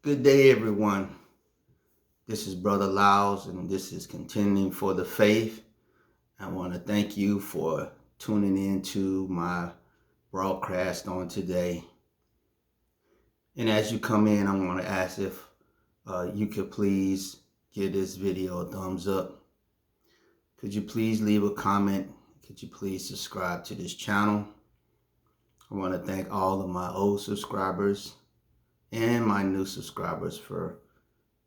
Good day, everyone. This is Brother Lyles, and this is Contending for the Faith. I want to thank you for tuning in to my broadcast on today. And as you come in, I'm going to ask if you could please give this video a thumbs up. Could you please leave a comment? Could you please subscribe to this channel? I want to thank all of my old subscribers and my new subscribers for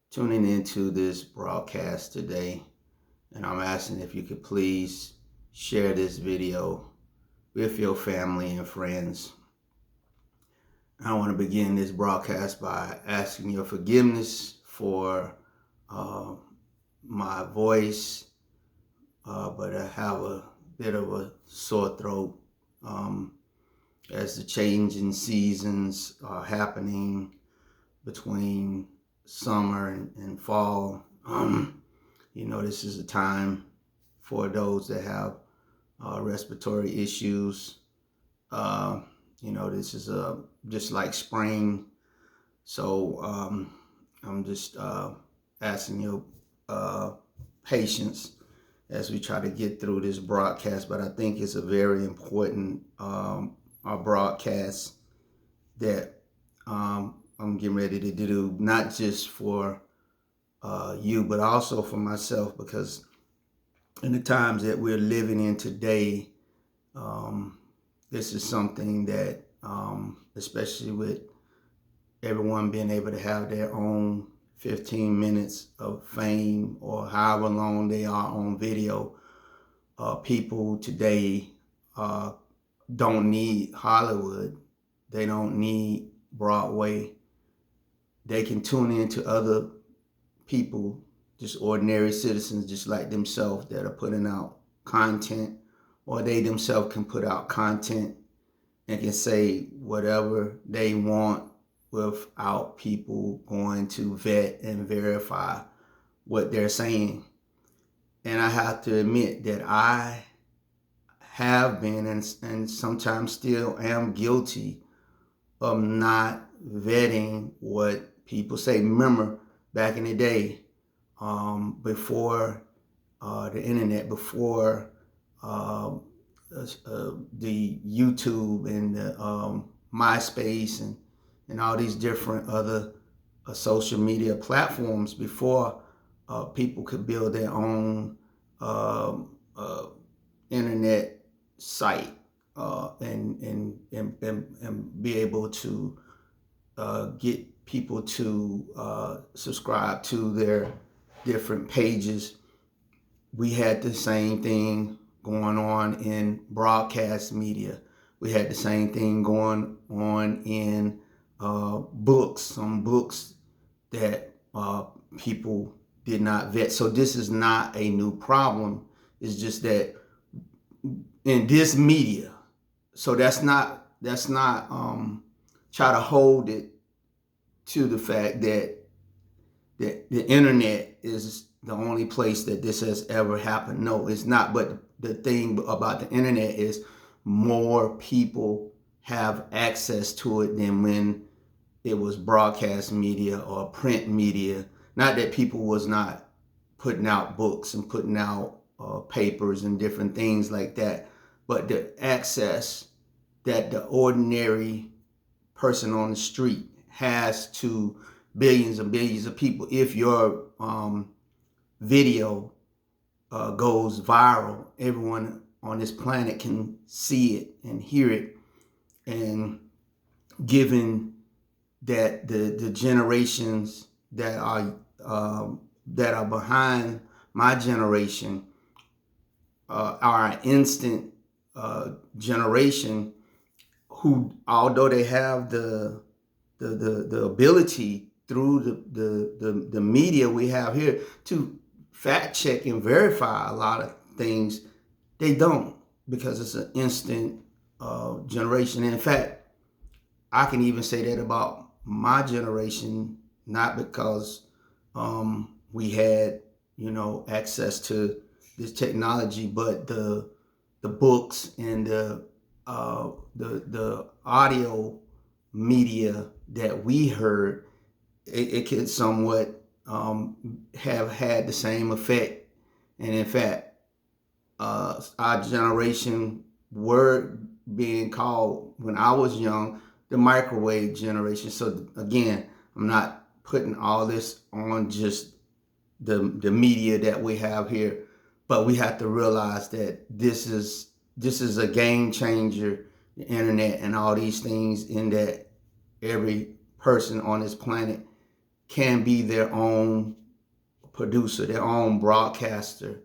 tuning into this broadcast today. And I'm asking if you could please share this video with your family and friends. I want to begin this broadcast by asking your forgiveness for my voice, but I have a bit of a sore throat as the changing seasons are happening between summer and fall. This is a time for those that have respiratory issues. This is just like spring. So I'm just asking your patience as we try to get through this broadcast. But I think it's a very important broadcast that I'm getting ready to do, not just for you, but also for myself, because in the times that we're living in today, this is something that, especially with everyone being able to have their own 15 minutes of fame or however long they are on video, people today don't need Hollywood. They don't need Broadway. They can tune in to other people, just ordinary citizens just like themselves, that are putting out content, or they themselves can put out content and can say whatever they want without people going to vet and verify what they're saying. And I have to admit that I have been and sometimes still am guilty of not vetting what people say. Remember, back in the day, before the internet, before the YouTube and the MySpace and all these different other social media platforms, before people could build their own internet site and be able to get people to subscribe to their different pages. We had the same thing going on in broadcast media. We had the same thing going on in books, some books that people did not vet. So this is not a new problem. It's just that in this media, so that's not try to hold it to the fact that the internet is the only place that this has ever happened. No, it's not. But the thing about the internet is more people have access to it than when it was broadcast media or print media. Not that people was not putting out books and putting out papers and different things like that, but the access that the ordinary person on the street has to billions and billions of people. If your video goes viral, everyone on this planet can see it and hear it. And given that the generations that are behind my generation are an instant generation who, although they have the ability through the media we have here to fact check and verify a lot of things, they don't, because it's an instant generation. And in fact, I can even say that about my generation, not because we had access to this technology, but the books and the audio media that we heard it could somewhat have had the same effect. And in fact, our generation were being called, when I was young, the microwave generation. So again, I'm not putting all this on just the media that we have here, but we have to realize that this is a game changer, the internet and all these things, in that every person on this planet can be their own producer, their own broadcaster,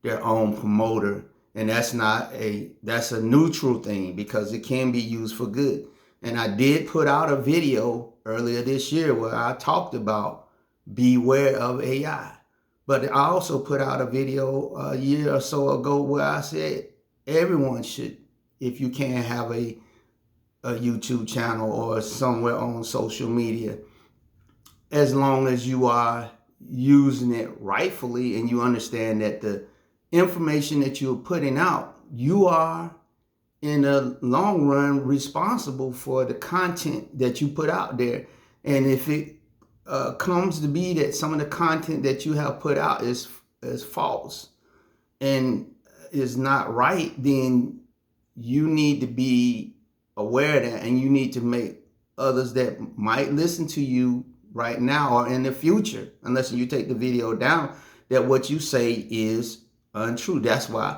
their own promoter. And that's a neutral thing, because it can be used for good. And I did put out a video earlier this year where I talked about beware of AI. But I also put out a video a year or so ago where I said everyone should, if you can, have a YouTube channel or somewhere on social media, as long as you are using it rightfully and you understand that the information that you're putting out, you are in the long run responsible for the content that you put out there. And if it comes to be that some of the content that you have put out is false and is not right, then you need to be aware of that, and you need to make others that might listen to you right now or in the future, unless you take the video down, that what you say is untrue. That's why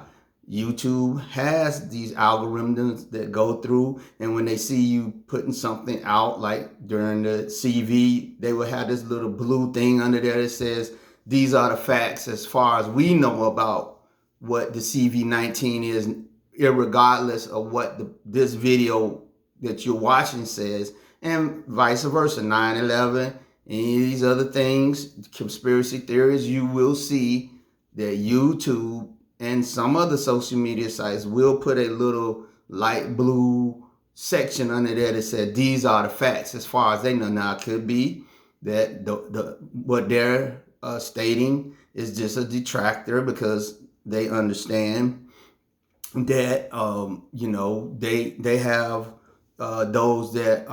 YouTube has these algorithms that go through, and when they see you putting something out, like during the CV, they will have this little blue thing under there that says, these are the facts as far as we know about what the CV-19 is, irregardless of what this video that you're watching says, and vice versa. 9/11, any of these other things, conspiracy theories, you will see that YouTube and some other social media sites will put a little light blue section under there that said, these are the facts as far as they know. Now, it could be that what they're stating is just a detractor, because they understand that they have those that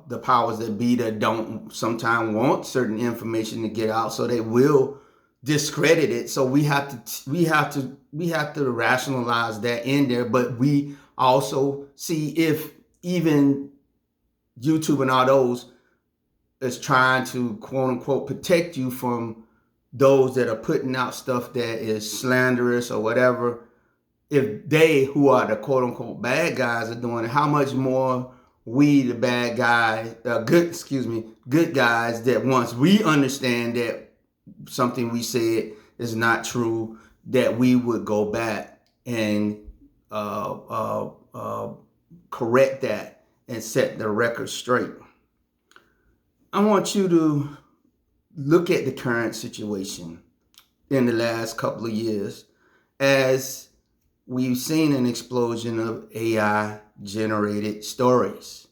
the powers that be that don't sometimes want certain information to get out, so they will discredit it. So we have to rationalize that in there. But we also see if even YouTube and all those is trying to quote unquote protect you from those that are putting out stuff that is slanderous or whatever. If they, who are the quote unquote bad guys, are doing it, how much more we, the bad guys, good guys, that once we understand that something we said is not true, that we would go back and correct that and set the record straight. I want you to look at the current situation in the last couple of years, as we've seen an explosion of AI-generated stories,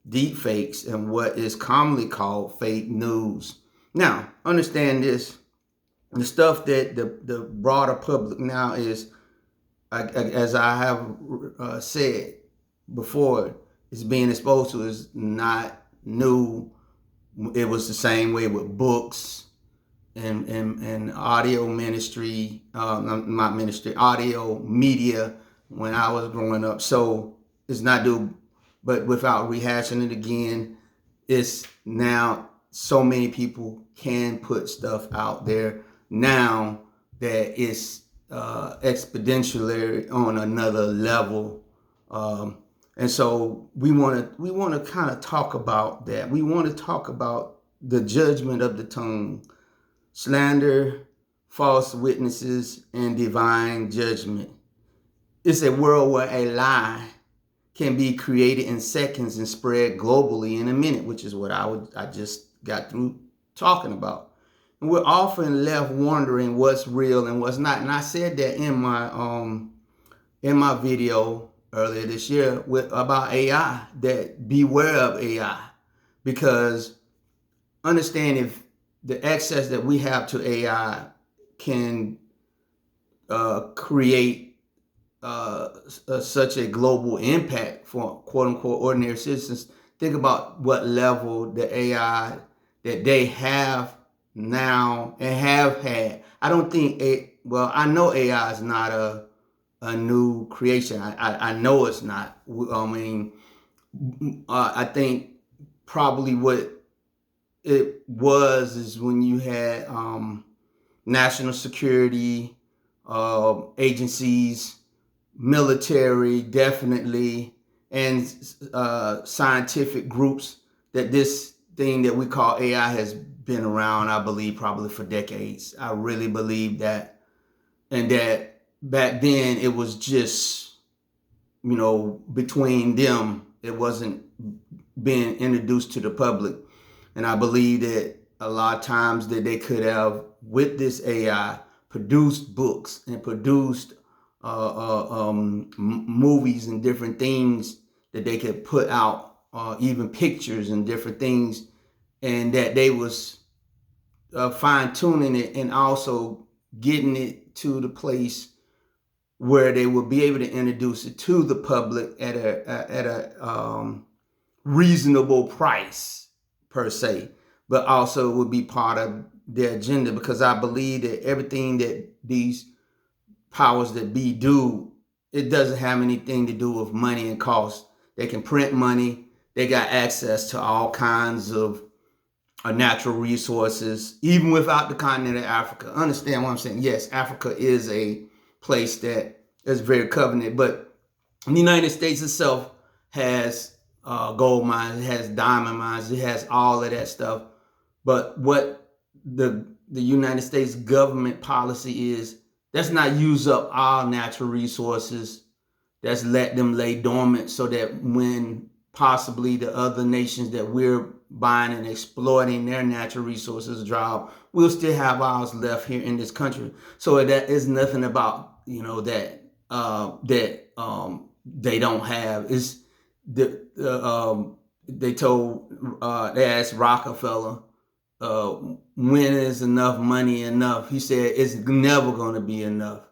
deepfakes, and what is commonly called fake news. Now, understand this. The stuff that the broader public now is, as I have said before, is being exposed to, is not new. It was the same way with books and audio ministry, not ministry, audio media when I was growing up. So it's not new, but without rehashing it again, it's now so many people can put stuff out there now that it's exponentially on another level. And so we want to kind of talk about that. We want to talk about the judgment of the tongue, slander, false witnesses, and divine judgment. It's a world where a lie can be created in seconds and spread globally in a minute, which is what I just got through talking about. And we're often left wondering what's real and what's not. And I said that in my video earlier this year about AI, that beware of AI, because understand, if the access that we have to AI can create such a global impact for quote unquote ordinary citizens, think about what level the AI that they have now and have had. I don't think I know AI is not a new creation. I know it's not. I mean, I think probably what it was is when you had national security agencies, military, definitely, and scientific groups, that this thing that we call AI has been around, I believe, probably for decades. I really believe that. And that back then it was just, between them, it wasn't being introduced to the public. And I believe that a lot of times that they could have, with this AI, produced books and produced movies and different things that they could put out, even pictures and different things, and that they was fine tuning it and also getting it to the place where they would be able to introduce it to the public at a reasonable price per se, but also would be part of their agenda, because I believe that everything that these powers that be do, it doesn't have anything to do with money and cost. They can print money. They got access to all kinds of natural resources, even without the continent of Africa. Understand what I'm saying? Yes, Africa is a place that is very covenant, but the United States itself has gold mines, it has diamond mines, it has all of that stuff. But what the United States government policy is, let's not use up our natural resources. Let's let them lay dormant so that when possibly the other nations that we're buying and exploiting their natural resources dry up, we'll still have ours left here in this country. So that is nothing about, that they don't have. It's they asked Rockefeller, when is enough money enough? He said it's never going to be enough.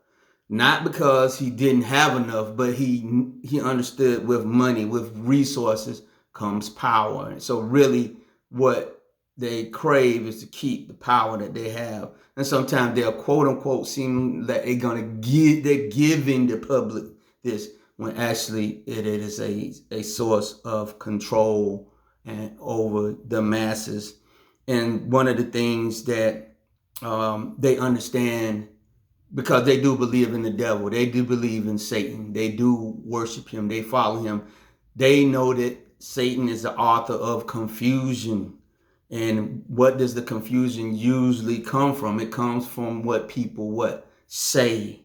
Not because he didn't have enough, but he understood with money, with resources comes power. And so really what they crave is to keep the power that they have. And sometimes they'll quote unquote seem that they're giving the public this, when actually it is a source of control and over the masses. And one of the things that they understand, because they do believe in the devil, they do believe in Satan, they do worship him, they follow him. They know that Satan is the author of confusion. And what does the confusion usually come from? It comes from what people say.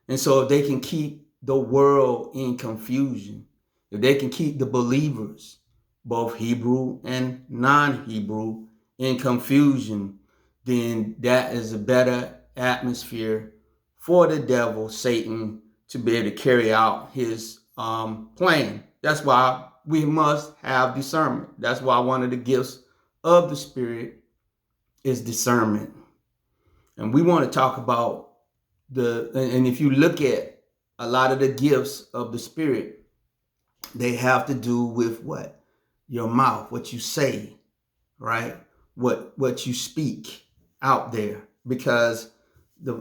And so if they can keep the world in confusion, if they can keep the believers, both Hebrew and non-Hebrew, in confusion, then that is a better atmosphere for the devil, Satan, to be able to carry out his plan. That's why we must have discernment. That's why one of the gifts of the Spirit is discernment. And we want to talk about and if you look at a lot of the gifts of the Spirit, they have to do with what? Your mouth, what you say, right? What you speak out there. Because the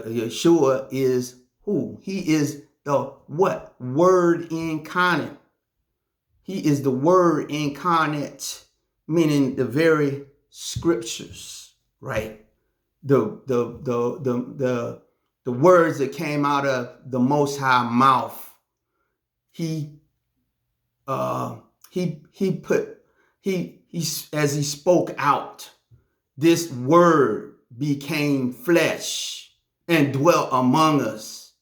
Yeshua is who? He is the what? Word incarnate. He is the Word incarnate, meaning the very scriptures, right? The words that came out of the Most High mouth. He as he spoke out, this word became flesh and dwelt among us.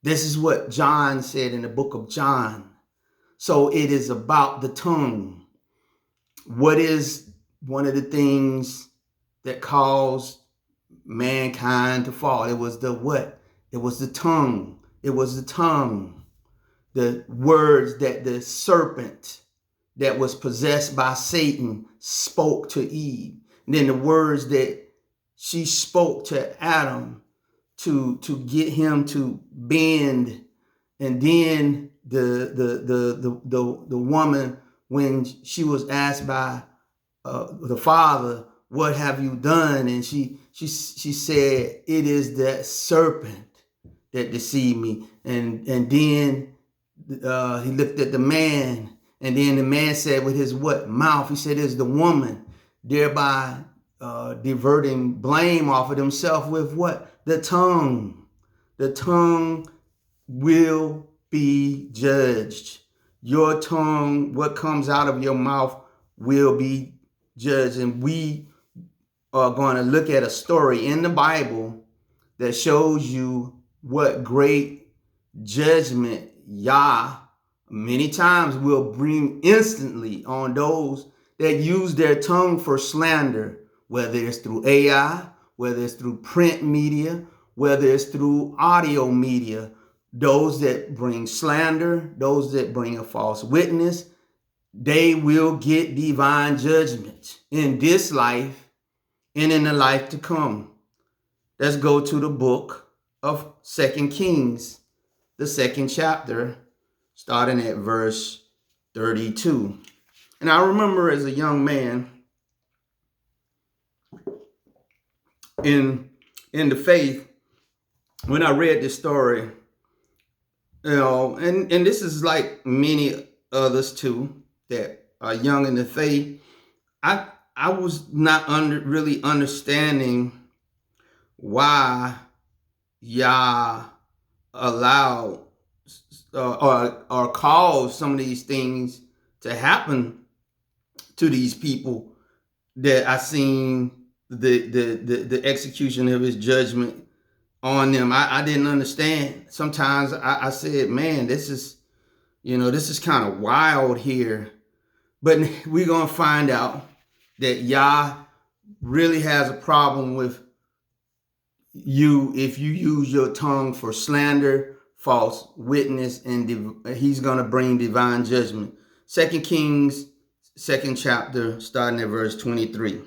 This is what John said in the book of John. So it is about the tongue. What is one of the things that caused mankind to fall? It was the what? It was the tongue. It was the tongue. The words that the serpent that was possessed by Satan spoke to Eve. And then the words that she spoke to Adam to get him to bend. And then the woman, when she was asked by the father, what have you done? And she said, it is that serpent that deceived me. And then he looked at the man, and then the man said with his what mouth? He said, it's the woman, thereby diverting blame off of himself with what? The tongue. The tongue will be judged. Your tongue, what comes out of your mouth, will be judged. And we are going to look at a story in the Bible that shows you what great judgment Yah many times will bring instantly on those that use their tongue for slander, whether it's through AI, whether it's through print media, whether it's through audio media. Those that bring slander, those that bring a false witness, they will get divine judgment in this life and in the life to come. Let's go to the book of 2 Kings, the second chapter, starting at verse 32. And I remember as a young man in the faith, when I read this story, and this is like many others too that are young in the faith, I was not really understanding why Yah allowed or caused some of these things to happen to these people that I seen the execution of his judgment on them. I didn't understand. Sometimes I said, man, this is kind of wild here. But we're going to find out that Yah really has a problem with you if you use your tongue for slander, false witness, and he's going to bring divine judgment. 2 Kings, second chapter, starting at verse 23.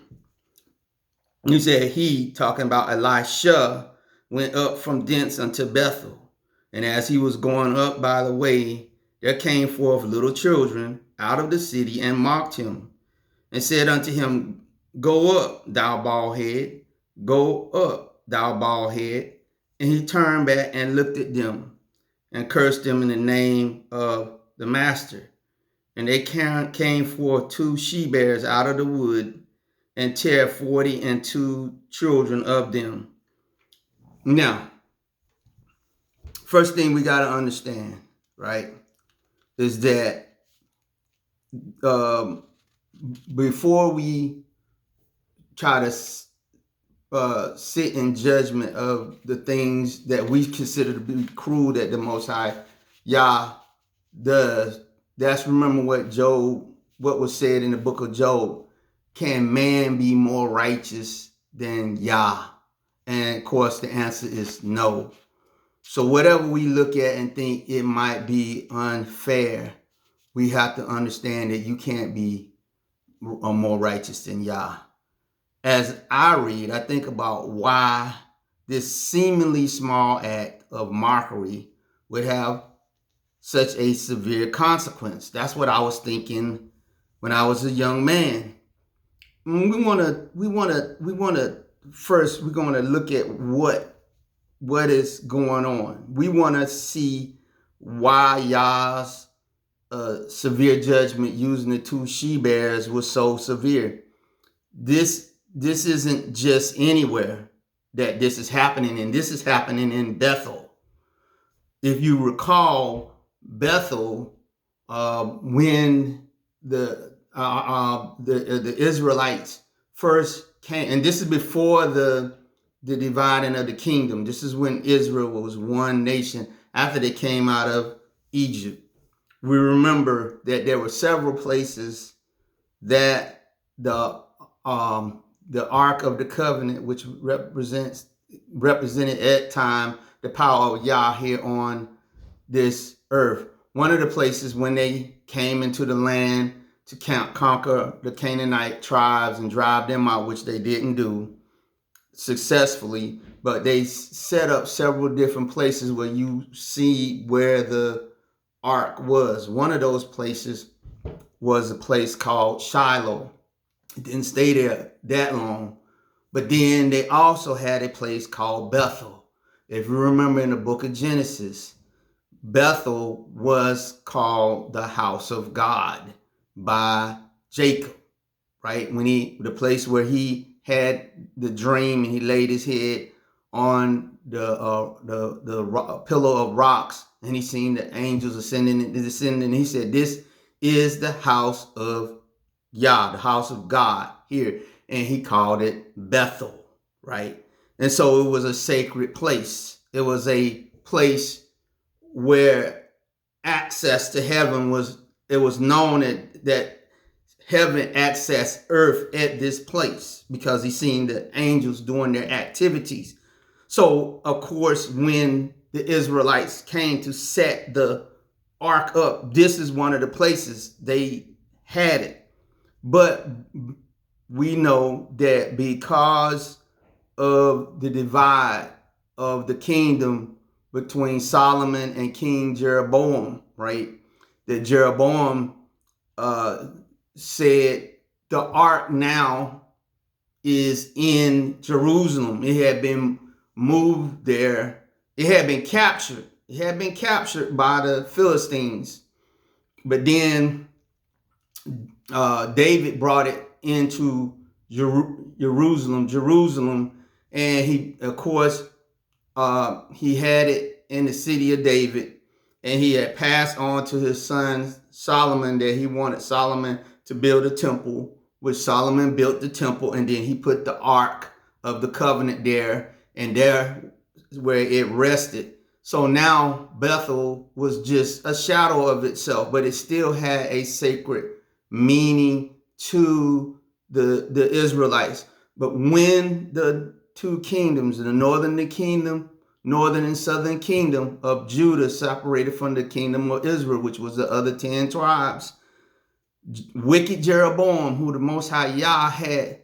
You said, he, talking about Elisha, went up from thence unto Bethel. And as he was going up by the way, there came forth little children out of the city and mocked him, and said unto him, go up, thou bald head, go up, thou bald head. And he turned back and looked at them, and cursed them in the name of the master. And they came forth 2 she-bears out of the wood, and tear 42 children of them. Now, first thing we got to understand, right, is that before we try to sit in judgment of the things that we consider to be cruel that the Most High Yah does, let's remember what was said in the book of Job. Can man be more righteous than Yah? And of course, the answer is no. So whatever we look at and think it might be unfair, we have to understand that you can't be more righteous than Yah. As I read, I think about why this seemingly small act of mockery would have such a severe consequence. That's what I was thinking when I was a young man. We want to first, we're going to look at what is going on. We want to see why Yah's severe judgment using the 2 she-bears was so severe. This isn't just anywhere that this is happening, and this is happening in Bethel. If you recall, Bethel, when the Israelites first came, and this is before the dividing of the kingdom. This is when Israel was one nation after they came out of Egypt. We remember that there were several places that the Ark of the Covenant, which represented at time the power of Yah here on this earth. One of the places when they came into the land to conquer the Canaanite tribes and drive them out, which they didn't do successfully, but they set up several different places where you see where the ark was. One of those places was a place called Shiloh. It didn't stay there that long. But then they also had a place called Bethel. If you remember in the book of Genesis, Bethel was called the house of God by Jacob, right? The place where he had the dream and he laid his head on the pillow of rocks, and he seen the angels ascending and descending, and he said, "This is the house of Yah, the house of God here," and he called it Bethel, right? And so it was a sacred place. It was a place where access to heaven it was known that heaven accessed earth at this place because he seen the angels doing their activities. So, of course, when the Israelites came to set the ark up, this is one of the places they had it. But we know that because of the divide of the kingdom between Solomon and King Jeroboam, right? That Jeroboam said the ark now is in Jerusalem. It had been moved there. It had been captured. It had been captured by the Philistines. But then David brought it into Jerusalem, and he, of course, he had it in the city of David, and he had passed on to his son Solomon that he wanted Solomon to build a temple, which Solomon built the temple, and then he put the Ark of the Covenant there, and there where it rested. So now Bethel was just a shadow of itself, but it still had a sacred meaning to the Israelites. But when the two kingdoms, the northern and southern kingdom of Judah separated from the kingdom of Israel, which was the other 10 tribes, wicked Jeroboam, who the Most High Yah had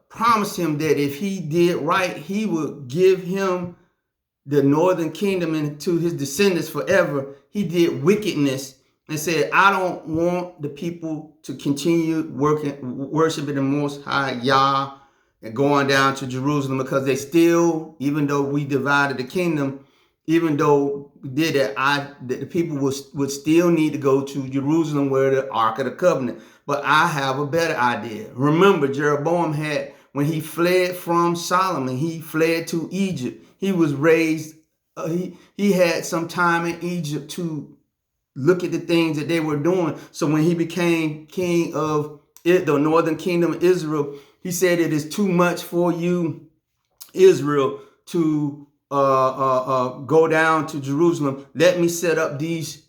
promised him that if he did right, he would give him the northern kingdom and to his descendants forever. He did wickedness and said, "I don't want the people to continue worshiping the Most High Yah and going down to Jerusalem, because they still, even though we divided the kingdom, even though we did that, the people would still need to go to Jerusalem where the Ark of the Covenant. But I have a better idea." Remember, Jeroboam had, when he fled from Solomon, he fled to Egypt. He was raised, he had some time in Egypt to look at the things that they were doing. So when he became king of the northern kingdom of Israel, he said, "It is too much for you, Israel, to go down to Jerusalem. Let me set up these.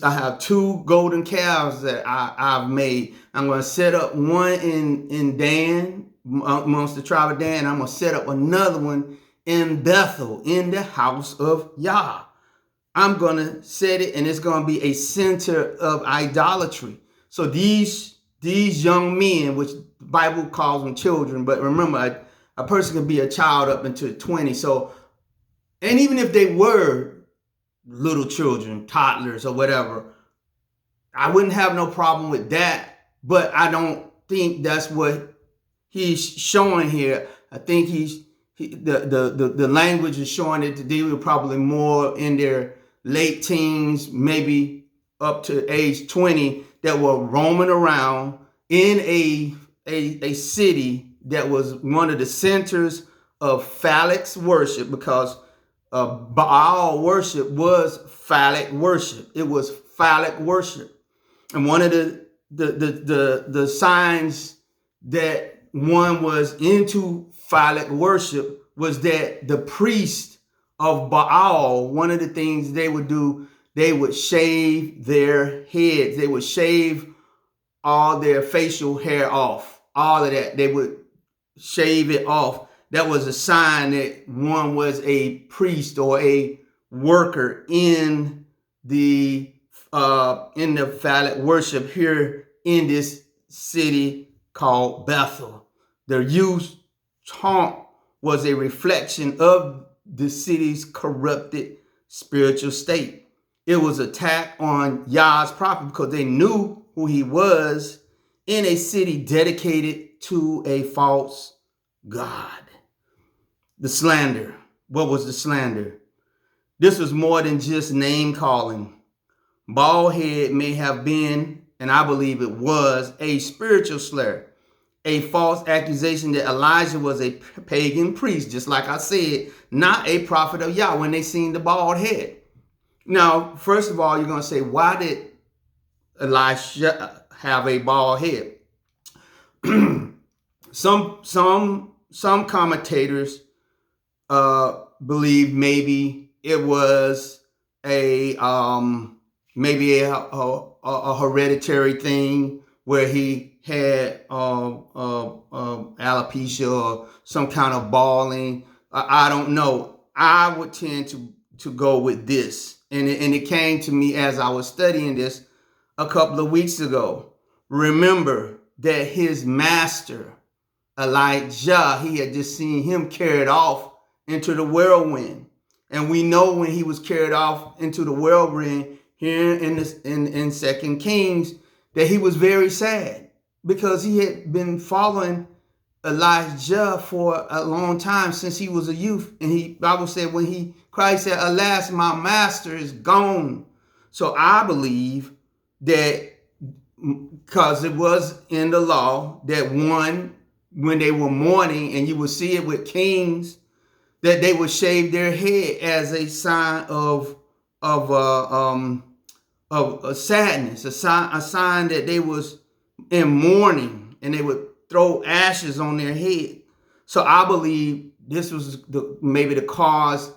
I have 2 golden calves that I've made. I'm going to set up one in Dan, amongst the tribe of Dan. I'm going to set up another one in Bethel, in the house of Yah. I'm going to set it, and it's going to be a center of idolatry." So these young men, which the Bible calls them children, but remember, a person can be a child up until 20. So, and even if they were little children, toddlers or whatever, I wouldn't have no problem with that. But I don't think that's what he's showing here. I think the language is showing that they were probably more in their late teens, maybe up to age 20, that were roaming around in a city that was one of the centers of phallic worship, because Baal worship was phallic worship. It was phallic worship. And one of the signs that one was into phallic worship was that the priest of Baal, one of the things they would do, they would shave their heads. They would shave all their facial hair off. All of that. They would shave it off. That was a sign that one was a priest or a worker in the phallic worship here in this city called Bethel. The youth taunt was a reflection of the city's corrupted spiritual state. It was an attack on Yah's prophet because they knew who he was, in a city dedicated to a false god. The slander. What was the slander? This was more than just name calling. Baldhead may have been, and I believe it was, a spiritual slur, a false accusation that Elijah was a pagan priest, just like I said, not a prophet of Yah when they seen the bald head. Now, first of all, you're going to say, why did Elisha have a bald head? Some commentators believe maybe it was a hereditary thing where he had alopecia or some kind of balding. I don't know. I would tend to go with this, and it came to me as I was studying this a couple of weeks ago. Remember that his master Elijah, he had just seen him carried off into the whirlwind. And we know when he was carried off into the whirlwind here in 2 Kings that he was very sad because he had been following Elijah for a long time since he was a youth. And Bible said when Christ said, alas, my master is gone. So I believe that because it was in the law that when they were mourning, and you would see it with kings, that they would shave their head as a sign of sadness, a sign that they was in mourning, and they would throw ashes on their head. So I believe this was maybe the cause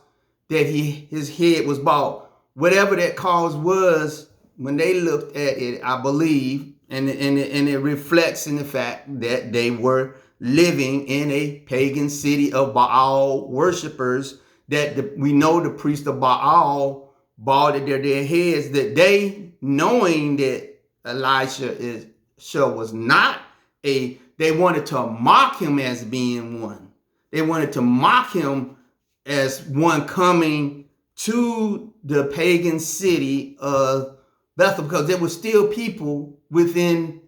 that his head was bald. Whatever that cause was, when they looked at it, I believe, and it reflects in the fact that they were living in a pagan city of Baal worshipers, that we know the priest of Baal balded their heads, that they, knowing that Elisha was not they wanted to mock him as being one. They wanted to mock him as one coming to the pagan city of Bethel, because there were still people within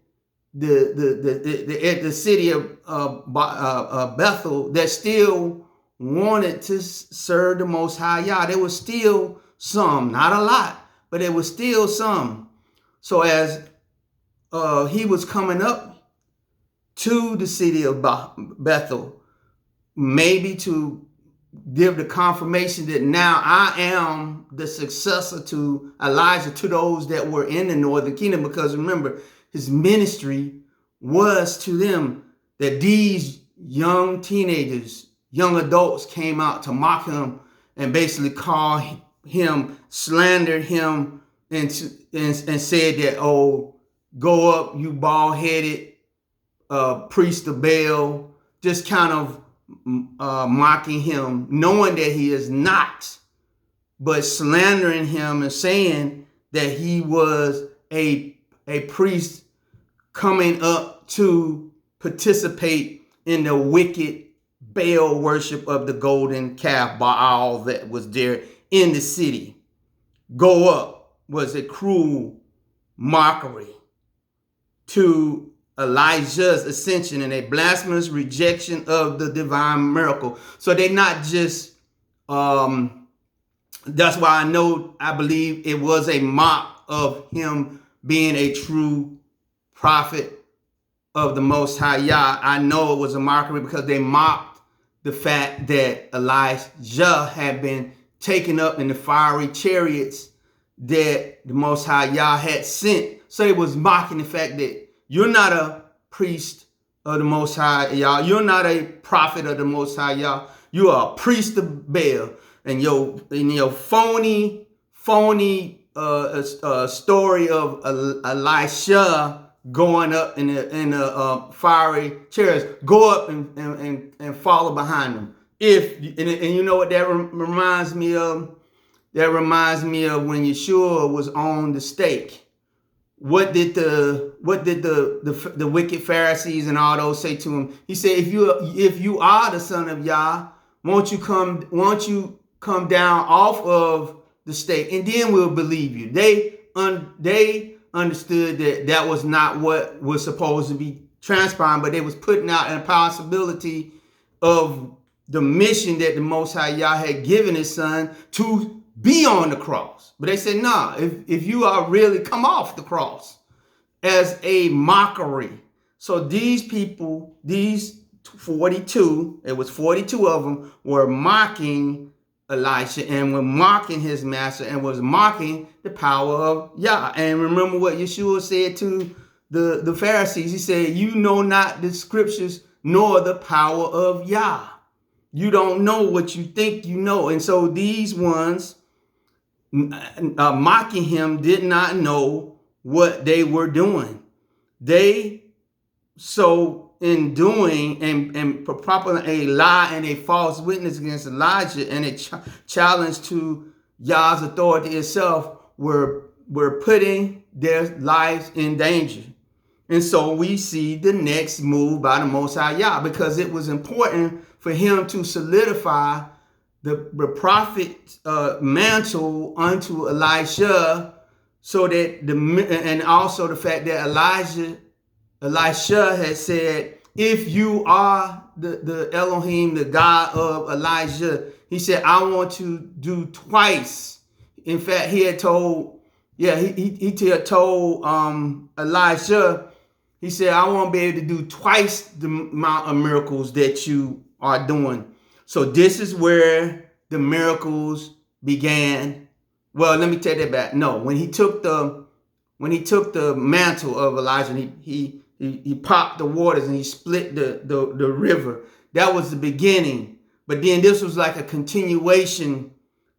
the city of Bethel that still wanted to serve the Most High Yah. There was still some, not a lot, but there was still some. So as he was coming up to the city of Bethel, maybe to give the confirmation that now I am the successor to Elijah, to those that were in the northern kingdom. Because remember, his ministry was to them that these young teenagers, young adults came out to mock him and basically call him, slander him, and said that, oh, go up, you bald-headed priest of Baal, just kind of mocking him, knowing that he is not, but slandering him and saying that he was a priest coming up to participate in the wicked Baal worship of the golden calf Baal that was there in the city. Go up was a cruel mockery to Elijah's ascension and a blasphemous rejection of the divine miracle. So they're not just, that's why I believe it was a mock of him being a true prophet of the Most High Yah. I know it was a mockery because they mocked the fact that Elijah had been taken up in the fiery chariots that the Most High Yah had sent. So it was mocking the fact that you're not a priest of the Most High Yah. You're not a prophet of the Most High Yah. You are a priest of Baal. And your phony story of Elisha going up in the fiery chariots, go up and follow behind them. And you know what that reminds me of? That reminds me of when Yeshua was on the stake. What did the wicked Pharisees and all those say to him? He said, if you are the Son of Yah, won't you come down off of the stake, and then we'll believe you. They understood that that was not what was supposed to be transpiring, but they was putting out a possibility of the mission that the Most High Yah had given his son to be on the cross. But they said, nah, if you are really, come off the cross, as a mockery. So these people, these 42, it was 42 of them, were mocking Elisha and were mocking his master and was mocking the power of Yah. And remember what Yeshua said to the Pharisees. He said, you know not the scriptures nor the power of Yah. You don't know what you think you know. And so these ones mocking him did not know what they were doing. They, so in doing and propagating a lie and a false witness against Elijah and a challenge to Yah's authority itself, were putting their lives in danger. And so we see the next move by the Most High Yah, because it was important for him to solidify the prophet mantle unto Elisha, so that and also the fact that Elisha had said, if you are the Elohim, the God of Elijah, he said, I want to do twice. In fact, he had told, he had told Elisha, he said, I want to be able to do twice the amount of miracles that you are doing. So this is where the miracles began. Well, let me take that back. No, when he took the mantle of Elijah, he popped the waters and he split the river. That was the beginning. But then this was like a continuation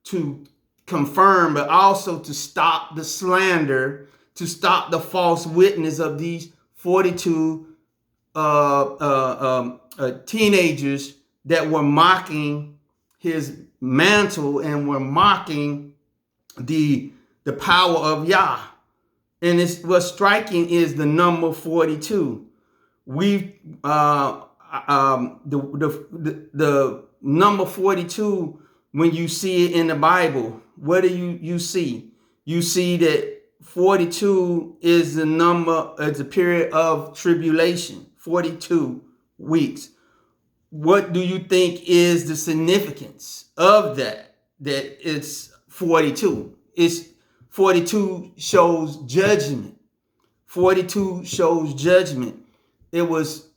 to confirm, but also to stop the slander, to stop the false witness of these 42 teenagers that were mocking his mantle and were mocking the power of Yah. And what's striking is the number 42. The number 42, when you see it in the Bible, what do you see? You see that 42 is the number, it's a period of tribulation, 42 weeks. What do you think is the significance of that it's 42? It's 42 shows judgment. 42 shows judgment. It was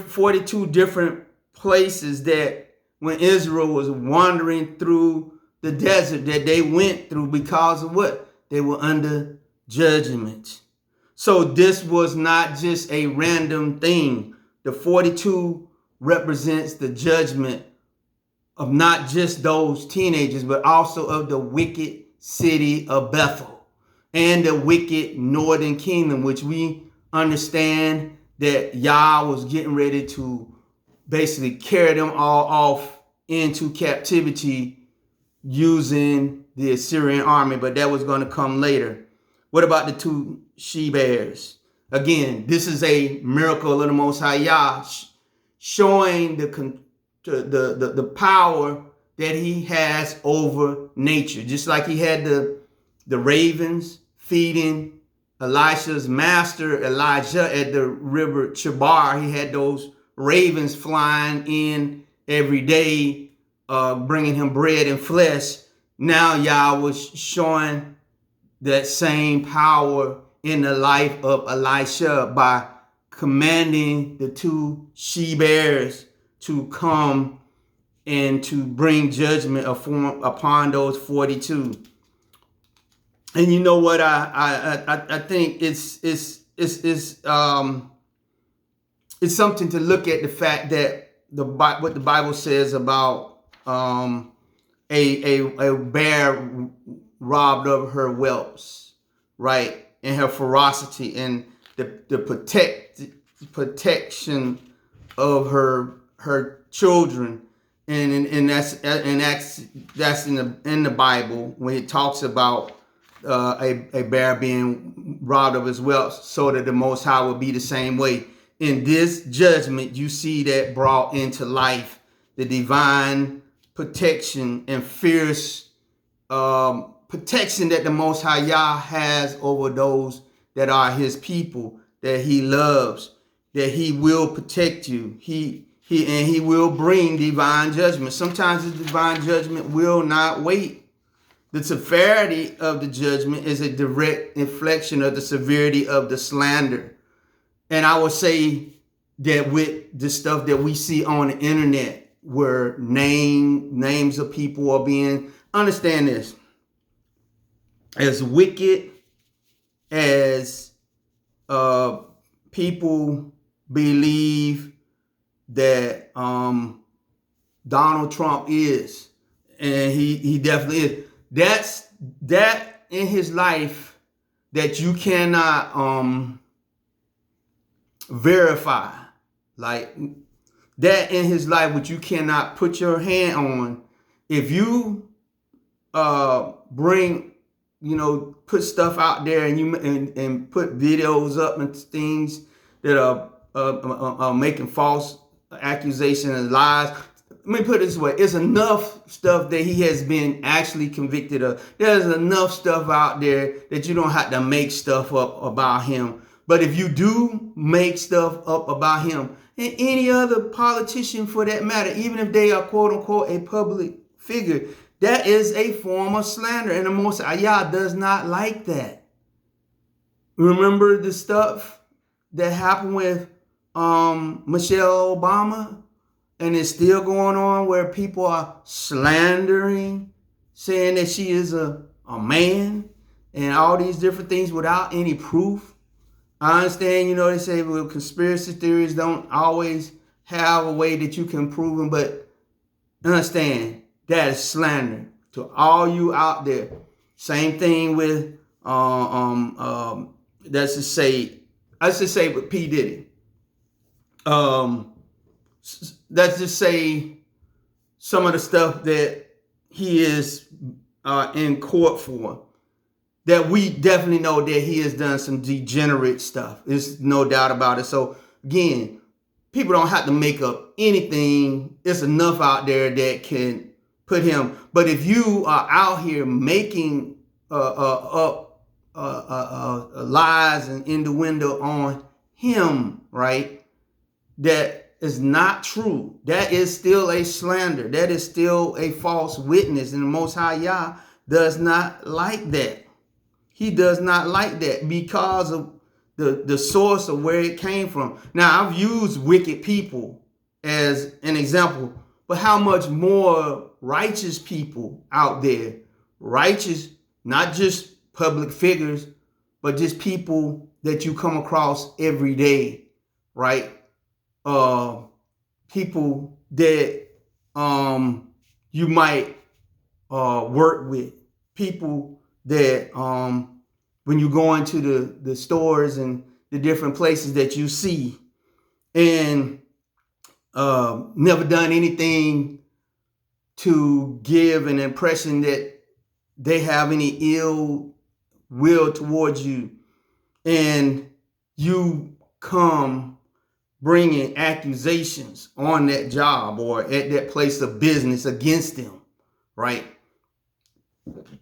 42 different places that when Israel was wandering through the desert that they went through because of what? They were under judgment. So this was not just a random thing. The 42 represents the judgment of not just those teenagers, but also of the wicked city of Bethel and the wicked northern kingdom, which we understand that Yah was getting ready to basically carry them all off into captivity using the Assyrian army, but that was going to come later. What about the two she-bears? Again, this is a miracle of the Most High Yah, showing the power that he has over nature. Just like he had the ravens feeding Elisha's master Elijah at the river Chebar. He had those ravens flying in every day, bringing him bread and flesh. Now Yah was showing that same power in the life of Elisha by commanding the two she-bears to come and to bring judgment upon those 42. And you know what? I think it's something to look at, the fact that what the Bible says about a bear robbed of her whelps, right, and her ferocity and the protection of her children, and that's in the Bible when it talks about a bear being robbed of his whelps, so that the Most High will be the same way. In this judgment, you see that brought into life the divine protection and fierce protection that the Most High Yah has over those that are his people, that he loves, that he will protect you. He will bring divine judgment. Sometimes the divine judgment will not wait. The severity of the judgment is a direct inflection of the severity of the slander. And I would say that with the stuff that we see on the internet, where names of people are being, understand this, as wicked as people believe that Donald Trump is, and he definitely is. That in his life that you cannot verify, like that in his life which you cannot put your hand on. If you bring, put stuff out there and you and put videos up and things that are making false accusations and lies. Let me put it this way. It's enough stuff that he has been actually convicted of. There's enough stuff out there that you don't have to make stuff up about him. But if you do make stuff up about him, and any other politician for that matter, even if they are quote unquote a public figure, that is a form of slander. And the Most High does not like that. Remember the stuff that happened with Michelle Obama? And it's still going on, where people are slandering, saying that she is a man and all these different things without any proof. I understand, they say, well, conspiracy theories don't always have a way that you can prove them, but understand that is slander to all you out there. Same thing with, let's just say with P. Diddy. Let's just say some of the stuff that he is in court for, that we definitely know that he has done some degenerate stuff. There's no doubt about it. So again, people don't have to make up anything. It's enough out there that can put him. But if you are out here making up lies and innuendo on him, right, that is not true, that is still a slander. That is still a false witness. And the Most High Yah does not like that. He does not like that because of the source of where it came from. Now, I've used wicked people as an example, but how much more righteous people out there, righteous, not just public figures, but just people that you come across every day, right? People that you might work with, people that when you go into the stores and the different places that you see, and never done anything to give an impression that they have any ill will towards you, and you come bringing accusations on that job or at that place of business against them, right?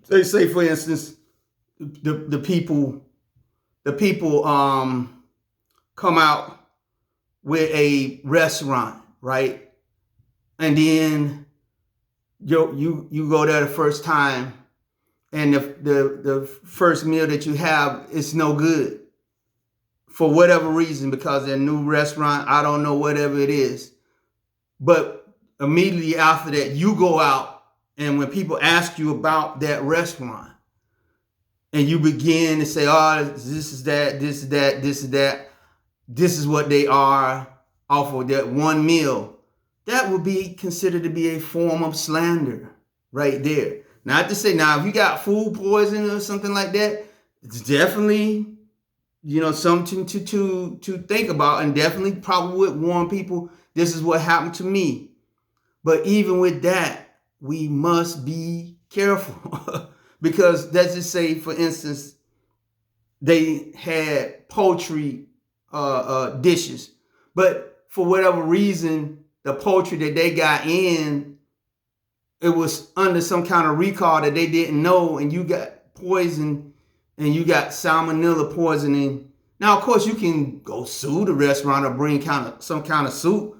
They say, for instance, the people come out with a restaurant, right? And then you go there the first time, and the first meal that you have is no good for whatever reason, because they're a new restaurant, I don't know, whatever it is. But immediately after that, you go out, and when people ask you about that restaurant, and you begin to say, oh, this is that, this is that, this is that, this is what they are off of that one meal, that would be considered to be a form of slander right there. Not to say, now, if you got food poisoning or something like that, it's definitely, something to think about, and definitely probably would warn people, this is what happened to me. But even with that, we must be careful. Because let's just say, for instance, they had poultry dishes, but for whatever reason, the poultry that they got in, it was under some kind of recall that they didn't know, and you got poisoned and you got salmonella poisoning. Now, of course, you can go sue the restaurant or bring some kind of suit.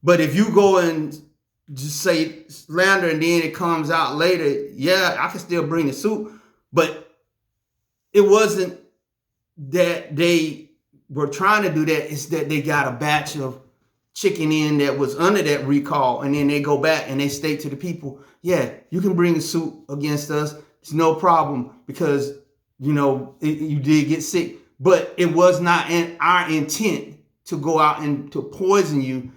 But if you go and just say slander and then it comes out later, yeah, I can still bring the suit. But it wasn't that they were trying to do that. It's that they got a batch of chicken in that was under that recall, and then they go back and they state to the people, yeah, you can bring a suit against us. It's no problem because, you did get sick. But it was not our intent to go out and to poison you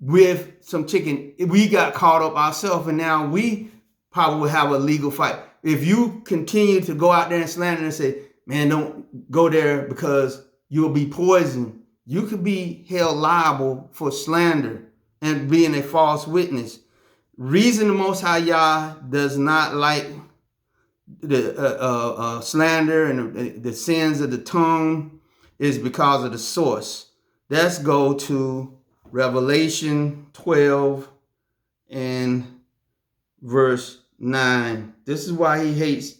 with some chicken. We got caught up ourselves, and now we probably will have a legal fight. If you continue to go out there and slander and say, man, don't go there because you'll be poisoned, you could be held liable for slander and being a false witness. Reason the Most High Yah does not like the slander and the sins of the tongue is because of the source. Let's go to Revelation 12 and verse 9. This is why he hates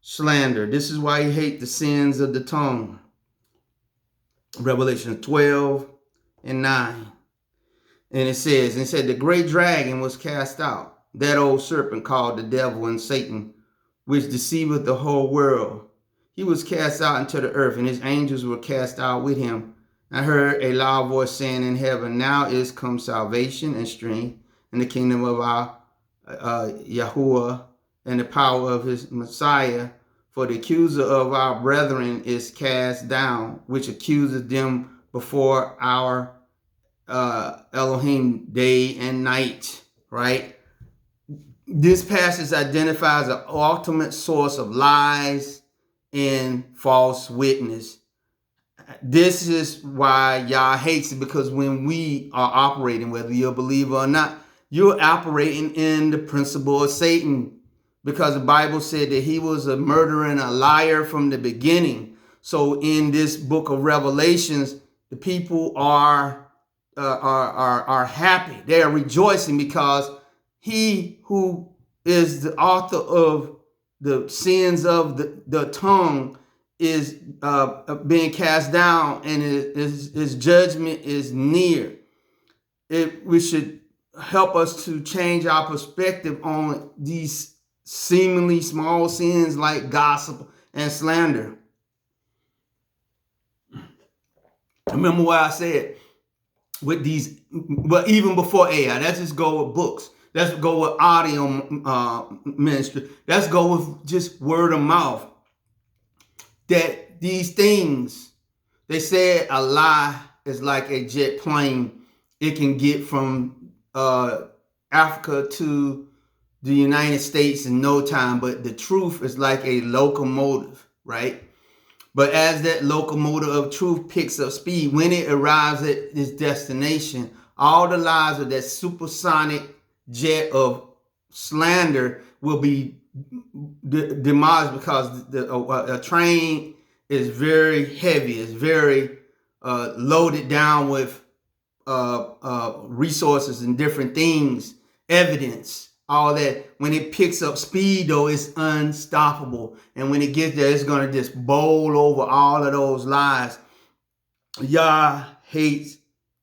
slander. This is why he hates the sins of the tongue. Revelation 12 and 9. And it said, the great dragon was cast out, that old serpent called the devil and Satan, which deceiveth the whole world. He was cast out into the earth, and his angels were cast out with him. I heard a loud voice saying in heaven, now is come salvation and strength in the kingdom of our Yahuwah and the power of his Messiah. For the accuser of our brethren is cast down, which accuses them before our Elohim day and night, right? This passage identifies the ultimate source of lies and false witness. This is why Yah hates it, because when we are operating, whether you're a believer or not, you're operating in the principle of Satan, because the Bible said that he was a murderer and a liar from the beginning. So in this book of Revelations, the people are happy. They are rejoicing because he who is the author of the sins of the tongue is being cast down, and his judgment is near. We should help us to change our perspective on these seemingly small sins like gossip and slander. Remember what I said with these, but even before AI, let's just go with books. Let's go with audio ministry. Let's go with just word of mouth. That these things, they said a lie is like a jet plane. It can get from Africa to the United States in no time, but the truth is like a locomotive, right? But as that locomotive of truth picks up speed, when it arrives at its destination, all the lies of that supersonic jet of slander will be demolished, because a train is very heavy, it's very loaded down with resources and different things, evidence, all that. When it picks up speed, though, it's unstoppable. And when it gets there, it's going to just bowl over all of those lies. Yah hates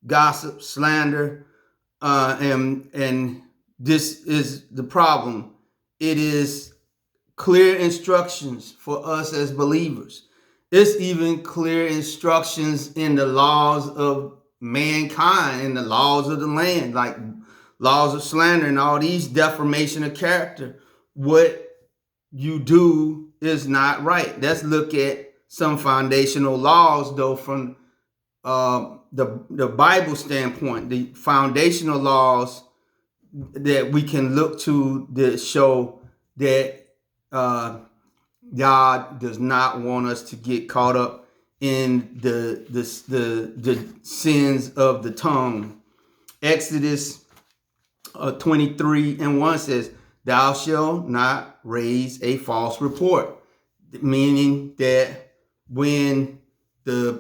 gossip, slander, and this is the problem. It is clear instructions for us as believers. It's even clear instructions in the laws of mankind, in the laws of the land, like laws of slander and all these defamation of character. What you do is not right. Let's look at some foundational laws, though, from the Bible standpoint. The foundational laws that we can look to that show that God does not want us to get caught up in the sins of the tongue. Exodus 23:1 says, "Thou shalt not raise a false report," meaning that when the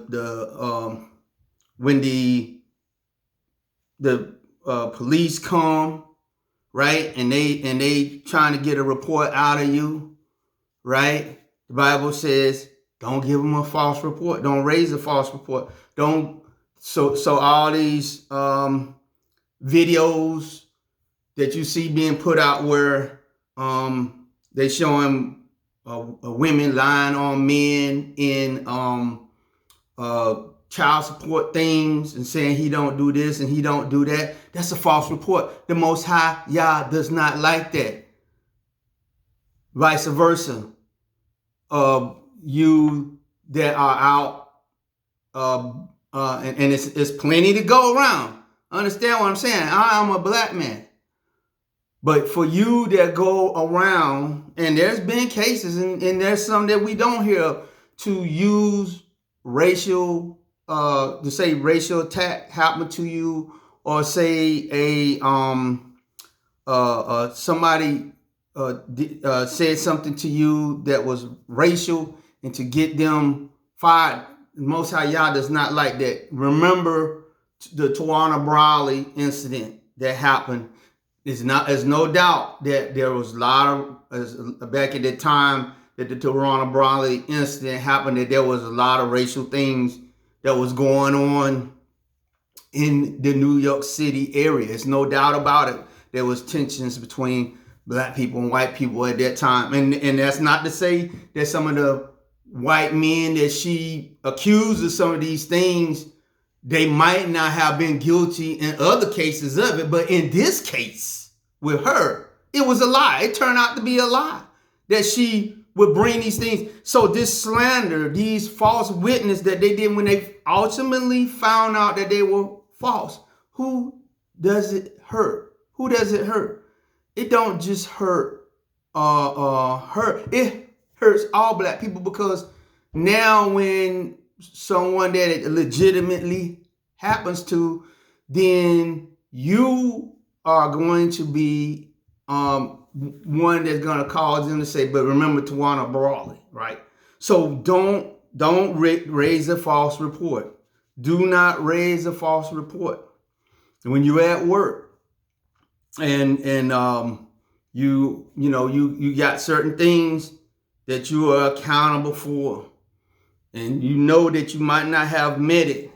police come, right, and they trying to get a report out of you, right, The Bible says, don't give them a false report. Don't raise a false report. Don't. So all these videos that you see being put out where they showing women lying on men in child support things and saying he don't do this and he don't do that. That's a false report. The Most High Yah does not like that. Vice versa. You that are out, and it's plenty to go around. Understand what I'm saying? I am a black man. But for you that go around, and there's been cases, and there's some that we don't hear, to use racial, to say racial attack happened to you, or say somebody said something to you that was racial, and to get them fired. Most High Yah does not like that. Remember the Tawana Brawley incident that happened. There's no doubt that there was a lot of, back at the time that the Tawana Brawley incident happened, that there was a lot of racial things that was going on in the New York City area. There's no doubt about it. There was tensions between black people and white people at that time. And that's not to say that some of the white men that she accused of some of these things, they might not have been guilty in other cases of it, but in this case with her, it was a lie. It turned out to be a lie that she would bring these things. So this slander, these false witness that they did when they ultimately found out that they were false, who does it hurt? Who does it hurt? It don't just hurt her. It hurts all black people, because now when someone that it legitimately happens to, then you are going to be one that's going to cause them to say, but remember Tawana Brawley, right? So don't raise a false report. Do not raise a false report. And when you're at work and you got certain things that you are accountable for, and you know that you might not have met it,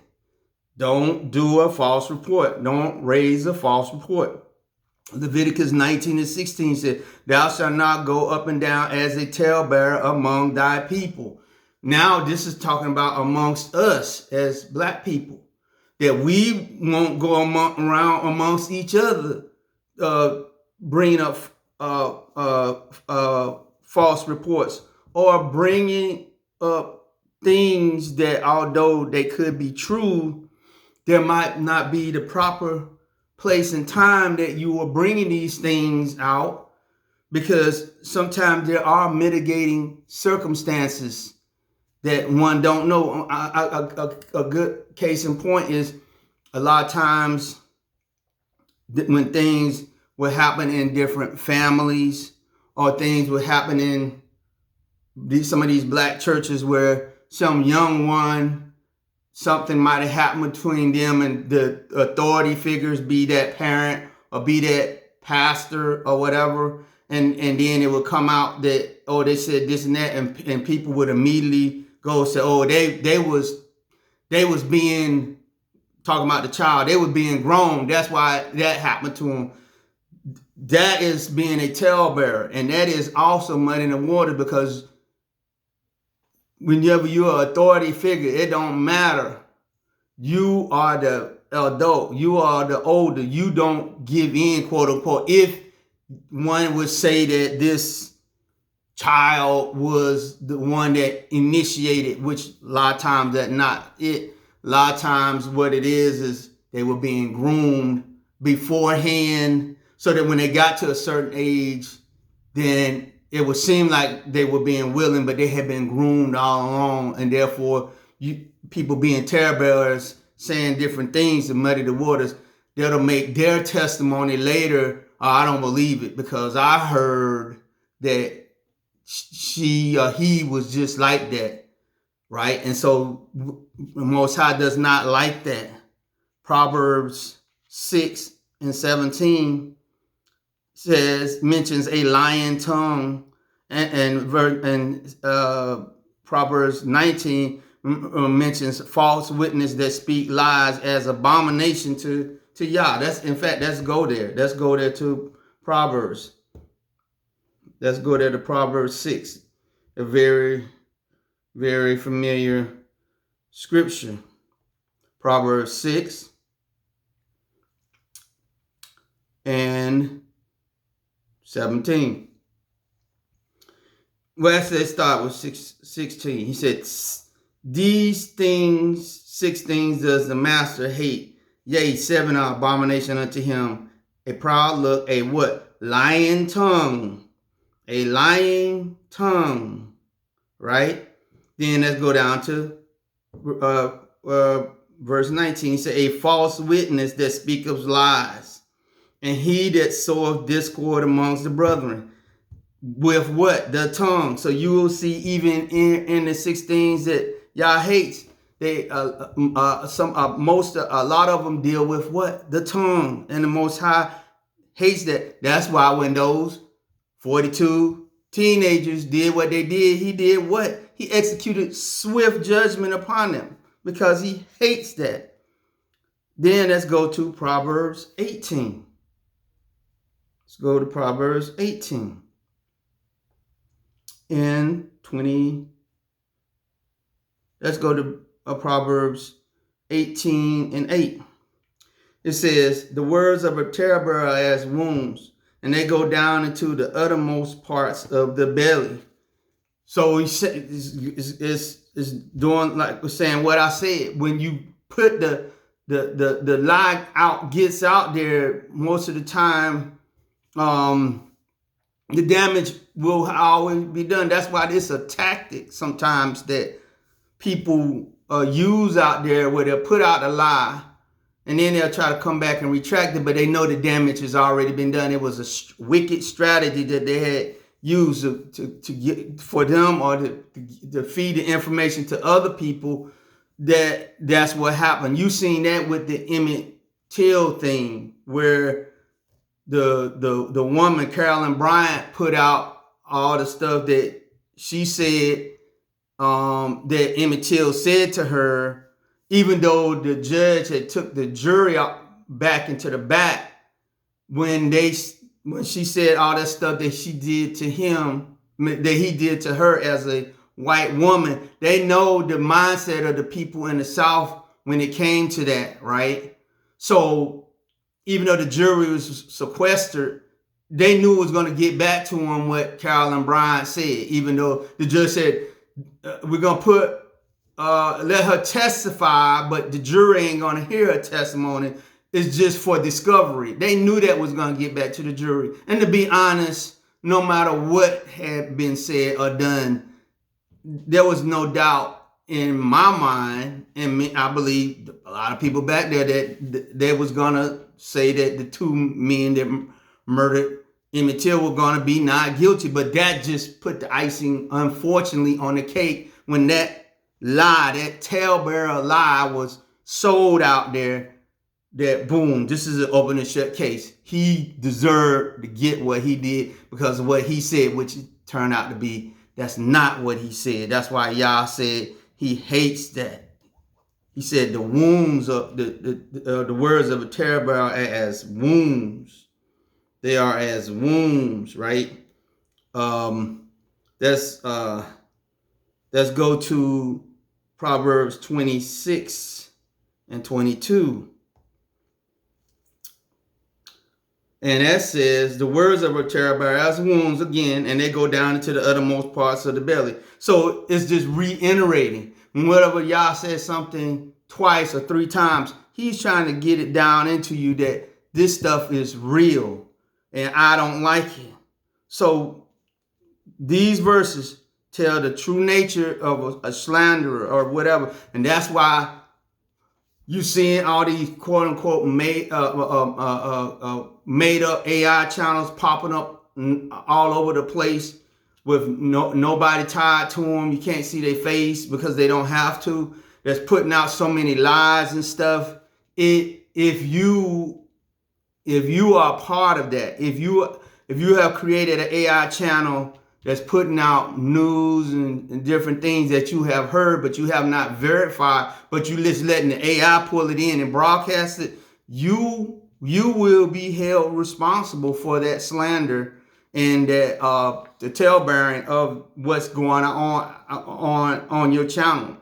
don't do a false report. Don't raise a false report. Leviticus 19:16 said, thou shalt not go up and down as a talebearer among thy people. Now this is talking about amongst us as black people, that we won't go around amongst each other bringing up false reports, or bringing up things that, although they could be true, there might not be the proper place and time that you are bringing these things out, because sometimes there are mitigating circumstances that one don't know. A good case in point is, a lot of times when things would happen in different families, or things would happen in some of these black churches where some young one, something might have happened between them and the authority figures, be that parent or be that pastor or whatever, and then it would come out that, oh, they said this and that, and people would immediately go say, oh, they was being, talking about the child, they were being grown, that's why that happened to them. That is being a talebearer, and that is also muddy in the water, because whenever you're an authority figure, it don't matter. You are the adult. You are the older. You don't give in, quote unquote. If one would say that this child was the one that initiated, which a lot of times that's not it. A lot of times what it is they were being groomed beforehand, so that when they got to a certain age, then it would seem like they were being willing, but they had been groomed all along, and therefore people being talebearers, saying different things to muddy the waters, that'll make their testimony later, oh, I don't believe it, because I heard that she or he was just like that, right? And so the Most High does not like that. Proverbs 6:17 mentions a lying tongue and Proverbs 19 mentions false witness that speak lies as abomination to Yah. Let's go there. Let's go there to Proverbs. Let's go there to Proverbs 6, a very, very familiar scripture. Proverbs 6 and 17. Well, let's start with 16. He said, these things, 6 things does the master hate. Yea, 7 are abomination unto him. A proud look, a what? Lying tongue. A lying tongue. Right? Then let's go down to verse 19. He said, a false witness that speaketh lies. And he that soweth discord amongst the brethren. With what? The tongue. So you will see even in the 6 things that Yah hates, they a lot of them deal with what? The tongue. And the Most High hates that. That's why when those 42 teenagers did what they did, he did what? He executed swift judgment upon them because he hates that. Then let's go to Proverbs 18. Let's go to Proverbs 18 and 20. Let's go to Proverbs 18 and 8. It says, the words of a talebearer are as wounds, and they go down into the uttermost parts of the belly. So he said, it's doing like we're saying what I said. When you put the lie out, gets out there, most of the time, the damage will always be done. That's why it's a tactic sometimes that people use out there, where they'll put out a lie and then they'll try to come back and retract it, but they know the damage has already been done. It was a wicked strategy that they had used to get for them, or to feed the information to other people. That's what happened. You seen that with the Emmett Till thing, where the woman Carolyn Bryant put out all the stuff that she said, that Emmett Till said to her, even though the judge had took the jury out back into the back when she said all that stuff that she did to him, that he did to her as a white woman. They know the mindset of the people in the South when it came to that, right? So even though the jury was sequestered, they knew it was going to get back to him what Carolyn Bryant said, even though the judge said, we're going to let her testify, but the jury ain't going to hear her testimony. It's just for discovery. They knew that was going to get back to the jury. And to be honest, no matter what had been said or done, there was no doubt in my mind, and I believe a lot of people back there, that they was going to say that the 2 men that murdered Emmett Till were going to be not guilty. But that just put the icing, unfortunately, on the cake when that lie, that talebearer lie, was sold out there. That boom, this is an open and shut case. He deserved to get what he did because of what he said, which turned out to be, that's not what he said. That's why Yah said he hates that. He said the wounds of the words of a talebearer are as wounds. They are as wounds, right? Let's go to Proverbs 26 and 22. And that says, the words of a talebearer as wounds, again, and they go down into the uttermost parts of the belly. So it's just reiterating. Whenever Yah says something twice or 3 times, he's trying to get it down into you that this stuff is real and I don't like it. So these verses tell the true nature of a slanderer or whatever. And that's why you seeing all these quote unquote made up AI channels popping up all over the place with nobody tied to them. You can't see their face because they don't have to. That's putting out so many lies and stuff. If you are part of that, if you have created an AI channel that's putting out news and different things that you have heard, but you have not verified, but you just letting the AI pull it in and broadcast it, you will be held responsible for that slander and that the talebearing of what's going on your channel.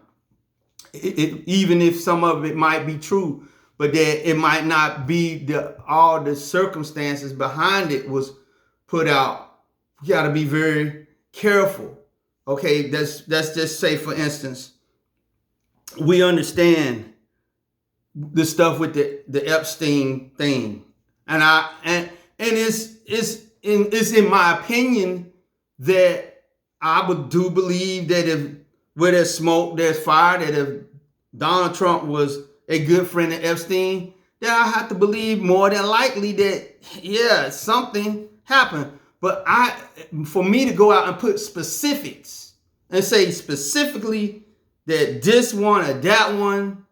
Even if some of it might be true, but that it might not be all the circumstances behind it was put out. You got to be very careful. Okay, let's just say, for instance, we understand the stuff with the Epstein thing, and it's in my opinion that I would do believe that if where there's smoke, there's fire. That if Donald Trump was a good friend of Epstein, then I have to believe more than likely that something happened. But for me to go out and put specifics and say specifically that this one or that one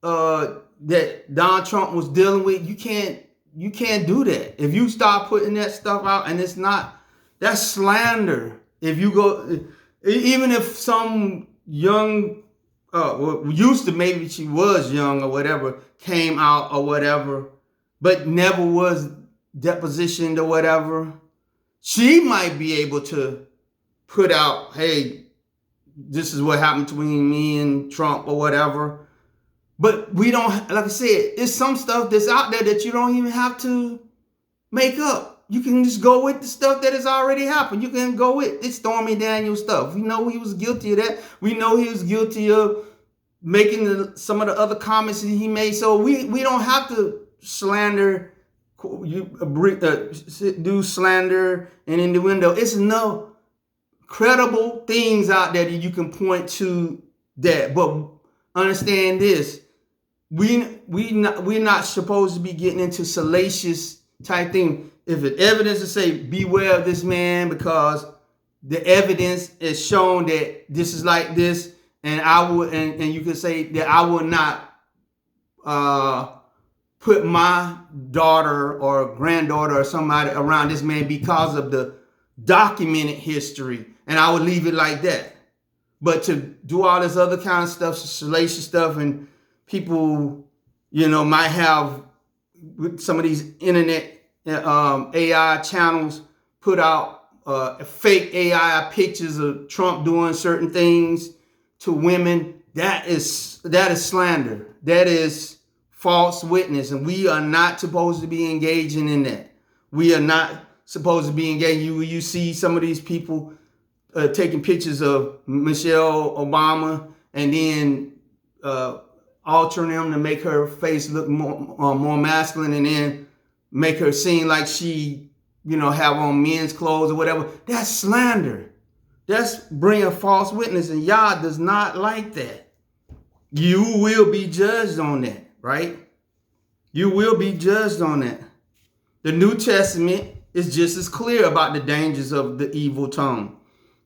that Donald Trump was dealing with, you can't do that. If you start putting that stuff out and it's not, that's slander. If you go, even if some young, used to, maybe she was young or whatever, came out or whatever, but never was depositioned or whatever, she might be able to put out, hey, this is what happened between me and Trump or whatever. But we don't, like I said, it's some stuff that's out there that you don't even have to make up. You can just go with the stuff that has already happened. You can go with the Stormy Daniels stuff. We know he was guilty of that. We know he was guilty of making some of the other comments that he made. So we don't have to slander, do slander and innuendo. It's no credible things out there that you can point to that. But understand this: we're not supposed to be getting into salacious type thing. If it's evidence to say beware of this man because the evidence is shown that this is like this, and I would, and you can say that I will not put my daughter or granddaughter or somebody around this man because of the documented history, and I would leave it like that. But to do all this other kind of stuff, salacious stuff, and people, might have some of these internet AI channels put out fake AI pictures of Trump doing certain things to women. That is slander. That is false witness, and we are not supposed to be engaging in that. We are not supposed to be engaging. You see some of these people taking pictures of Michelle Obama and then altering them to make her face look more masculine, and then make her seem like she, have on men's clothes or whatever. That's slander. That's bringing false witness, and Yah does not like that. You will be judged on that, right? You will be judged on that. The New Testament is just as clear about the dangers of the evil tongue.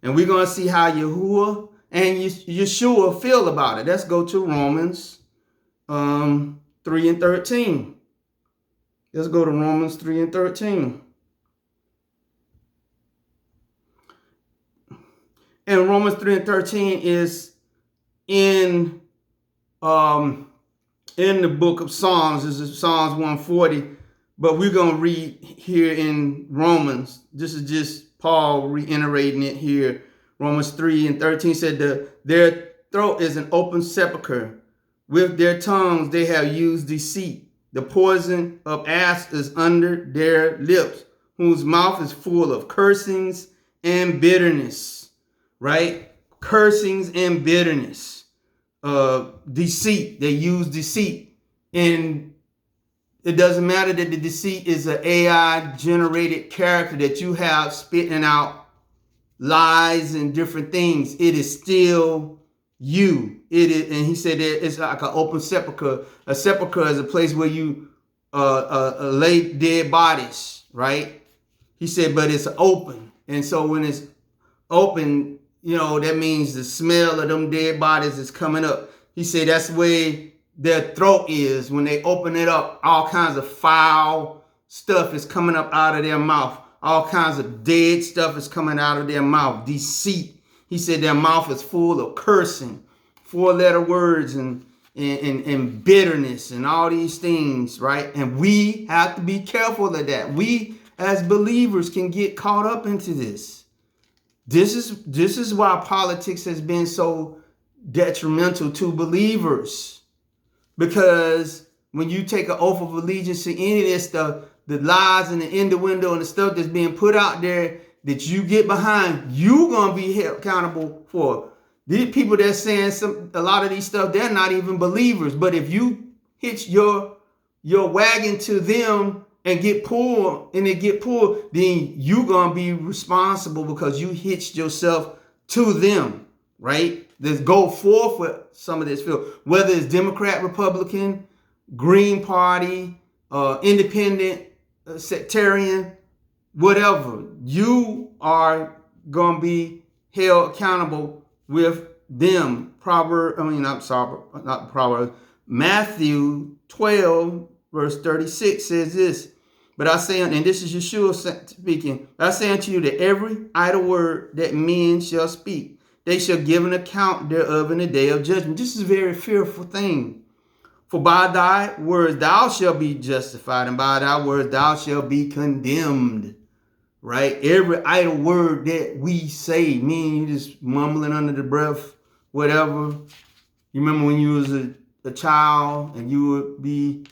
And we're going to see how Yahuwah and Yeshua feel about it. Let's go to Romans 3 and 13. Let's go to Romans 3 and 13. And Romans 3 and 13 is in the book of Psalms. This is Psalms 140. But we're going to read here in Romans. This is just Paul reiterating it here. Romans 3 and 13 said, their throat is an open sepulchre. With their tongues they have used deceit. The poison of asps is under their lips, whose mouth is full of cursings and bitterness. Right? Cursings and bitterness. Deceit. They use deceit. And it doesn't matter that the deceit is an AI generated character that you have spitting out lies and different things. It is still you. It is, and he said that it's like an open sepulcher. A sepulcher is a place where you lay dead bodies, right? He said, but it's open. And so when it's open, that means the smell of them dead bodies is coming up. He said that's the way their throat is. When they open it up, all kinds of foul stuff is coming up out of their mouth. all kinds of dead stuff is coming out of their mouth. Deceit. He said their mouth is full of cursing, 4-letter words and bitterness and all these things, right? And we have to be careful of that. We as believers can get caught up into this. This is why politics has been so detrimental to believers. Because when you take an oath of allegiance to any of this stuff, the lies and the innuendo and the stuff that's being put out there that you get behind, you're going to be held accountable for. These people that's saying a lot of these stuff, they're not even believers. But if you hitch your wagon to them and get pulled, then you're going to be responsible because you hitched yourself to them, right? Let's go forth with some of this field, whether it's Democrat, Republican, Green Party, independent, sectarian, whatever. You are going to be held accountable with them. Matthew 12, verse 36 says this. But I say, and this is Yeshua speaking, I say unto you that every idle word that men shall speak, they shall give an account thereof in the day of judgment. This is a very fearful thing. For by thy words thou shalt be justified, and by thy words thou shalt be condemned. Right? Every idle word that we say, mean you just mumbling under the breath, whatever. You remember when you was a child and you would be,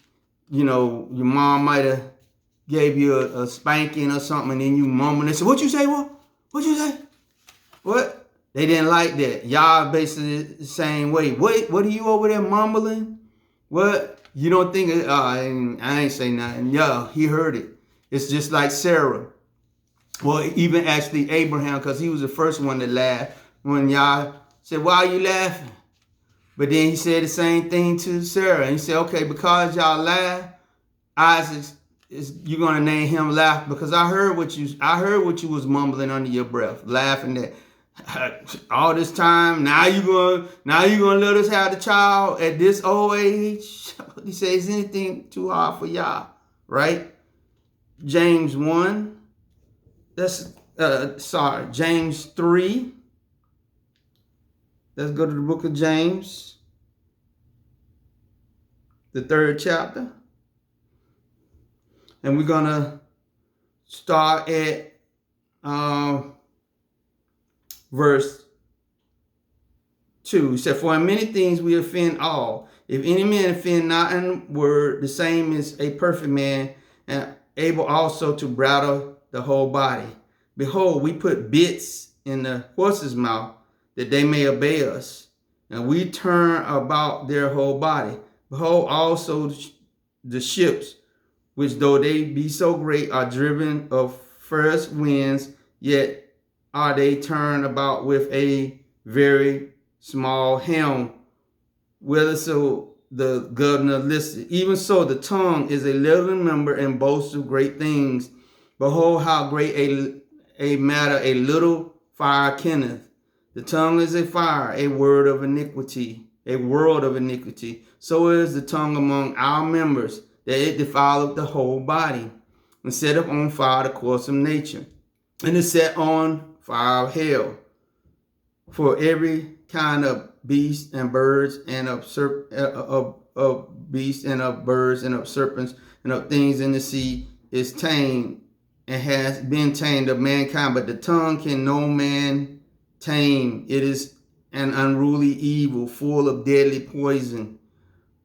your mom might have gave you a spanking or something, and then you mumbling and say, "What you say? What? What you say? What?" They didn't like that. Y'all basically the same way. Wait, what are you over there mumbling? What? You don't think, I ain't say nothing. Yeah, he heard it. It's just like Sarah. Well, even actually Abraham, because he was the first one to laugh when y'all said, "Why are you laughing?" But then he said the same thing to Sarah. And he said, "Okay, because y'all laugh, Isaac, you're gonna name him Laugh, because I heard what you was mumbling under your breath, laughing at all this time. Now you gonna let us have the child at this old age?" He says, anything too hard for y'all, right? James 1. James 3. Let's go to the book of James, the 3rd chapter. And we're going to start at verse 2. He said, "For in many things we offend all. If any man offend not in word, the same is a perfect man, and able also to bridle the whole body. Behold, we put bits in the horse's mouth, that they may obey us, and we turn about their whole body. Behold, also the ships, which though they be so great, are driven of first winds, yet are they turned about with a very small helm, whither so the governor listed. Even so, the tongue is a little member and boasts of great things. Behold, how great a matter a little fire kenneth. The tongue is a fire, a world of iniquity. So is the tongue among our members, that it defileth the whole body, and setteth on fire the course of nature, and is set on fire of hell. For every kind of beast and birds, and of beasts and of birds and of serpents and of things in the sea is tamed, and has been tamed of mankind. But the tongue can no man tame. It is an unruly evil, full of deadly poison.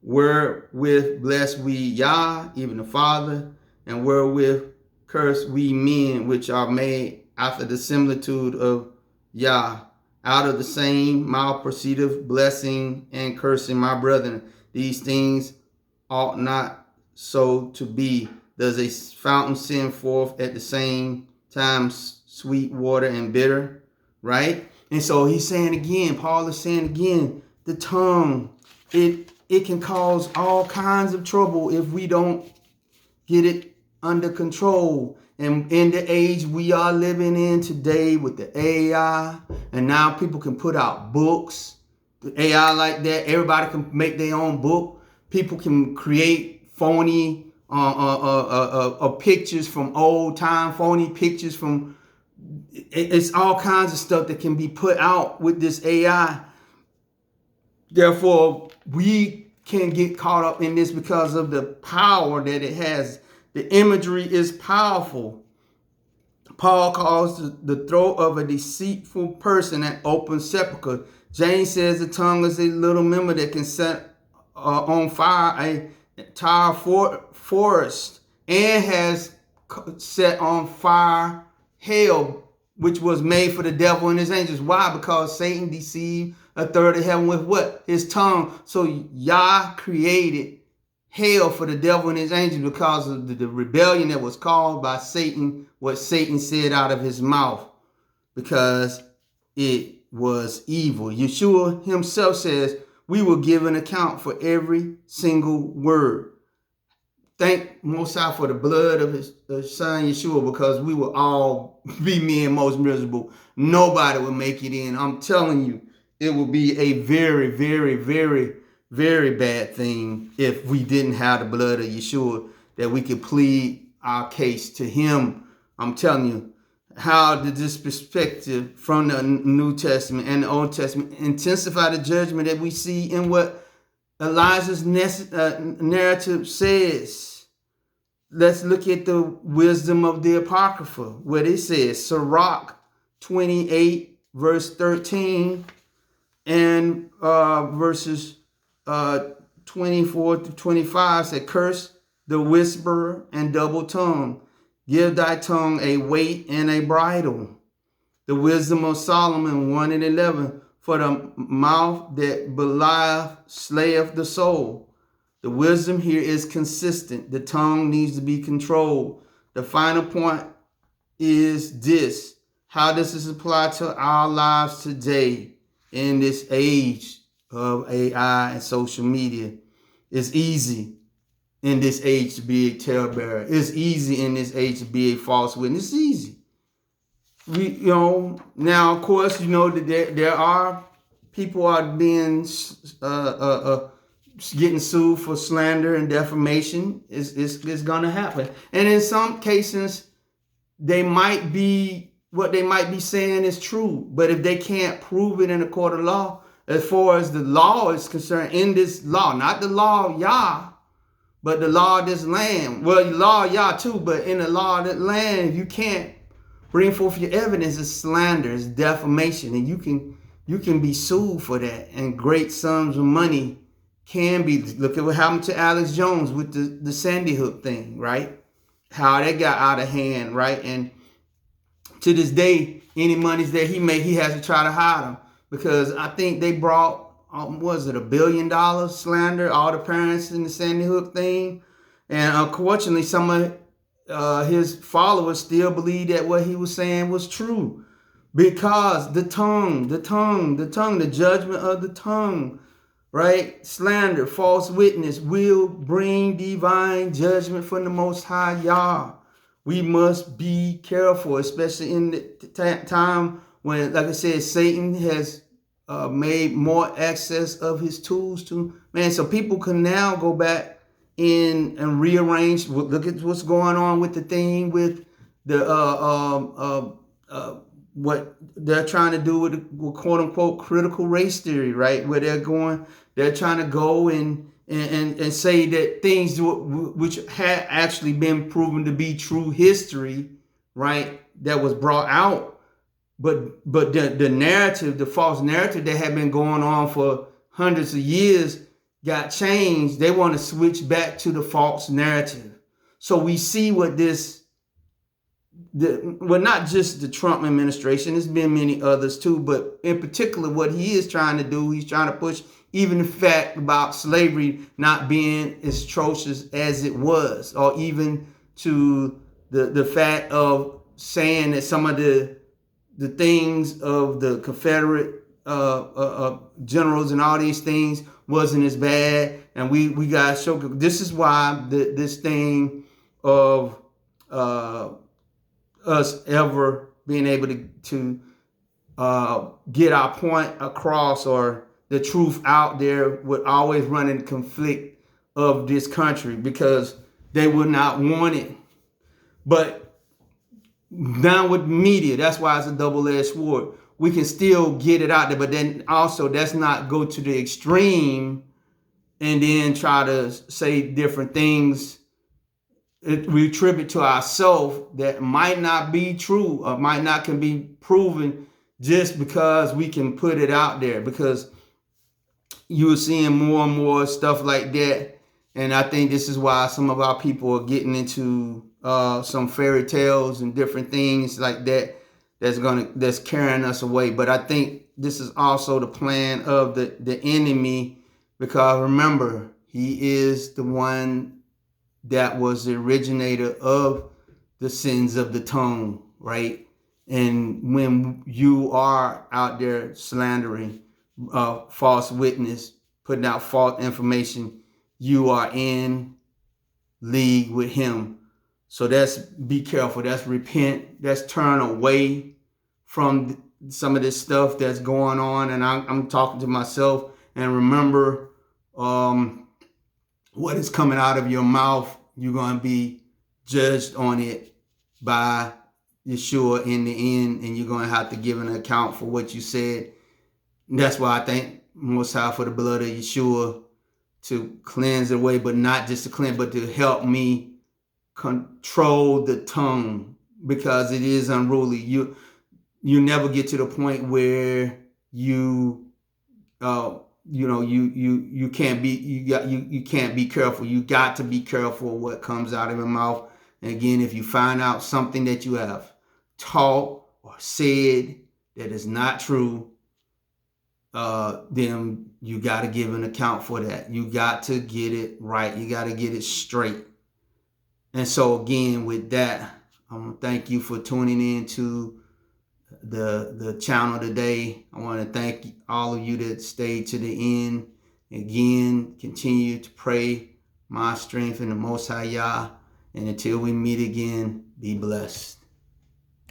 Wherewith bless we Yah, even the Father, and wherewith curse we men, which are made after the similitude of Yah. Out of the same mouth proceedeth blessing and cursing. My brethren, these things ought not so to be. Does a fountain send forth at the same time sweet water and bitter? Right? And so he's saying again, Paul is saying again, the tongue, it can cause all kinds of trouble if we don't get it under control. And in the age we are living in today with the AI, and now people can put out books, the AI like that, everybody can make their own book. People can create phony of pictures from old time, phony pictures from, it's all kinds of stuff that can be put out with this AI. Therefore, we can get caught up in this because of the power that it has. The imagery is powerful. Paul calls the throat of a deceitful person an open sepulchre. James says the tongue is a little member that can set on fire a entire forest, and has set on fire hell, which was made for the devil and his angels. Why? Because Satan deceived a third of heaven with what? His tongue. So Yah created hell for the devil and his angels because of the rebellion that was caused by Satan, what Satan said out of his mouth, because it was evil. Yeshua himself says we will give an account for every single word. Thank Most High for the blood of his son Yeshua, because we will all be men most miserable. Nobody will make it in. I'm telling you, it will be a very, very, very, very bad thing if we didn't have the blood of Yeshua, that we could plead our case to him. I'm telling you, how did this perspective from the New Testament and the Old Testament intensify the judgment that we see in what Elijah's narrative says? Let's look at the wisdom of the Apocrypha, what it says. Sirach 28, verse 13, and verses 24 to 25 said, curse the whisperer and double tongue. Give thy tongue a weight and a bridle. The wisdom of Solomon 1 and 11. For the mouth that belieth slayeth the soul. The wisdom here is consistent. The tongue needs to be controlled. The final point is this: how does this apply to our lives today in this age of AI and social media? It's easy in this age to be a talebearer. It's easy in this age to be a false witness. It's easy. Now, of course, that there are people are being getting sued for slander and defamation. It's gonna happen, and in some cases, what they might be saying is true. But if they can't prove it in a court of law, as far as the law is concerned, in this law, not the law of Yah, but the law of this land. Well, the law of Yah too, but in the law of that land, you can't bring forth your evidence. It's slander, it's defamation, and you can be sued for that, and great sums of money can be. Look at what happened to Alex Jones with the Sandy Hook thing, right? How that got out of hand, right? And to this day, any monies that he made, he has to try to hide them, because I think they brought, was it $1 billion slander, all the parents in the Sandy Hook thing. And unfortunately, some of his followers still believe that what he was saying was true, because the judgment of the tongue, right? Slander, false witness will bring divine judgment from the Most High Yah. We must be careful, especially in the time when, like I said, Satan has made more access of his tools to man. So people can now go back in and rearrange. Look at what's going on with the thing with the what they're trying to do with quote unquote critical race theory, right? Where they're trying to go and say that things which had actually been proven to be true history, right, that was brought out, but the narrative, the false narrative that had been going on for hundreds of years got changed. They want to switch back to the false narrative. So we see what not just the Trump administration, there's been many others too, but in particular what he is trying to do, he's trying to push even the fact about slavery not being as atrocious as it was, or even to the fact of saying that some of the things of the Confederate generals and all these things wasn't as bad. And we got to show, this is why this thing of us ever being able to get our point across, or the truth out there, would always run in conflict of this country, because they would not want it. But now with media, that's why it's a double-edged sword. We can still get it out there, but then also that's not go to the extreme and then try to say different things. We attribute to ourselves that might not be true or might not can be proven just because we can put it out there, because you're seeing more and more stuff like that. And I think this is why some of our people are getting into some fairy tales and different things like that that's carrying us away. But I think this is also the plan of the enemy, because remember, he is the one that was the originator of the sins of the tongue, right? And when you are out there slandering, false witness, putting out false information, you are in league with him. So that's, be careful. That's repent. That's turn away from some of this stuff that's going on. And I'm talking to myself. And remember, what is coming out of your mouth, you're going to be judged on it by Yeshua in the end, and you're going to have to give an account for what you said. And that's why I thank Most High for the blood of Yeshua to cleanse it away, but not just to cleanse, but to help me control the tongue, because it is unruly. You never get to the point where you can't be you can't be careful. You got to be careful what comes out of your mouth. And again, if you find out something that you have taught or said that is not true, then you got to give an account for that. You got to get it right. You got to get it straight. And so again, with that, I want to thank you for tuning in to the channel today. I want to thank all of you that stayed to the end. Again, continue to pray my strength in the Most High Yah. And until we meet again, be blessed.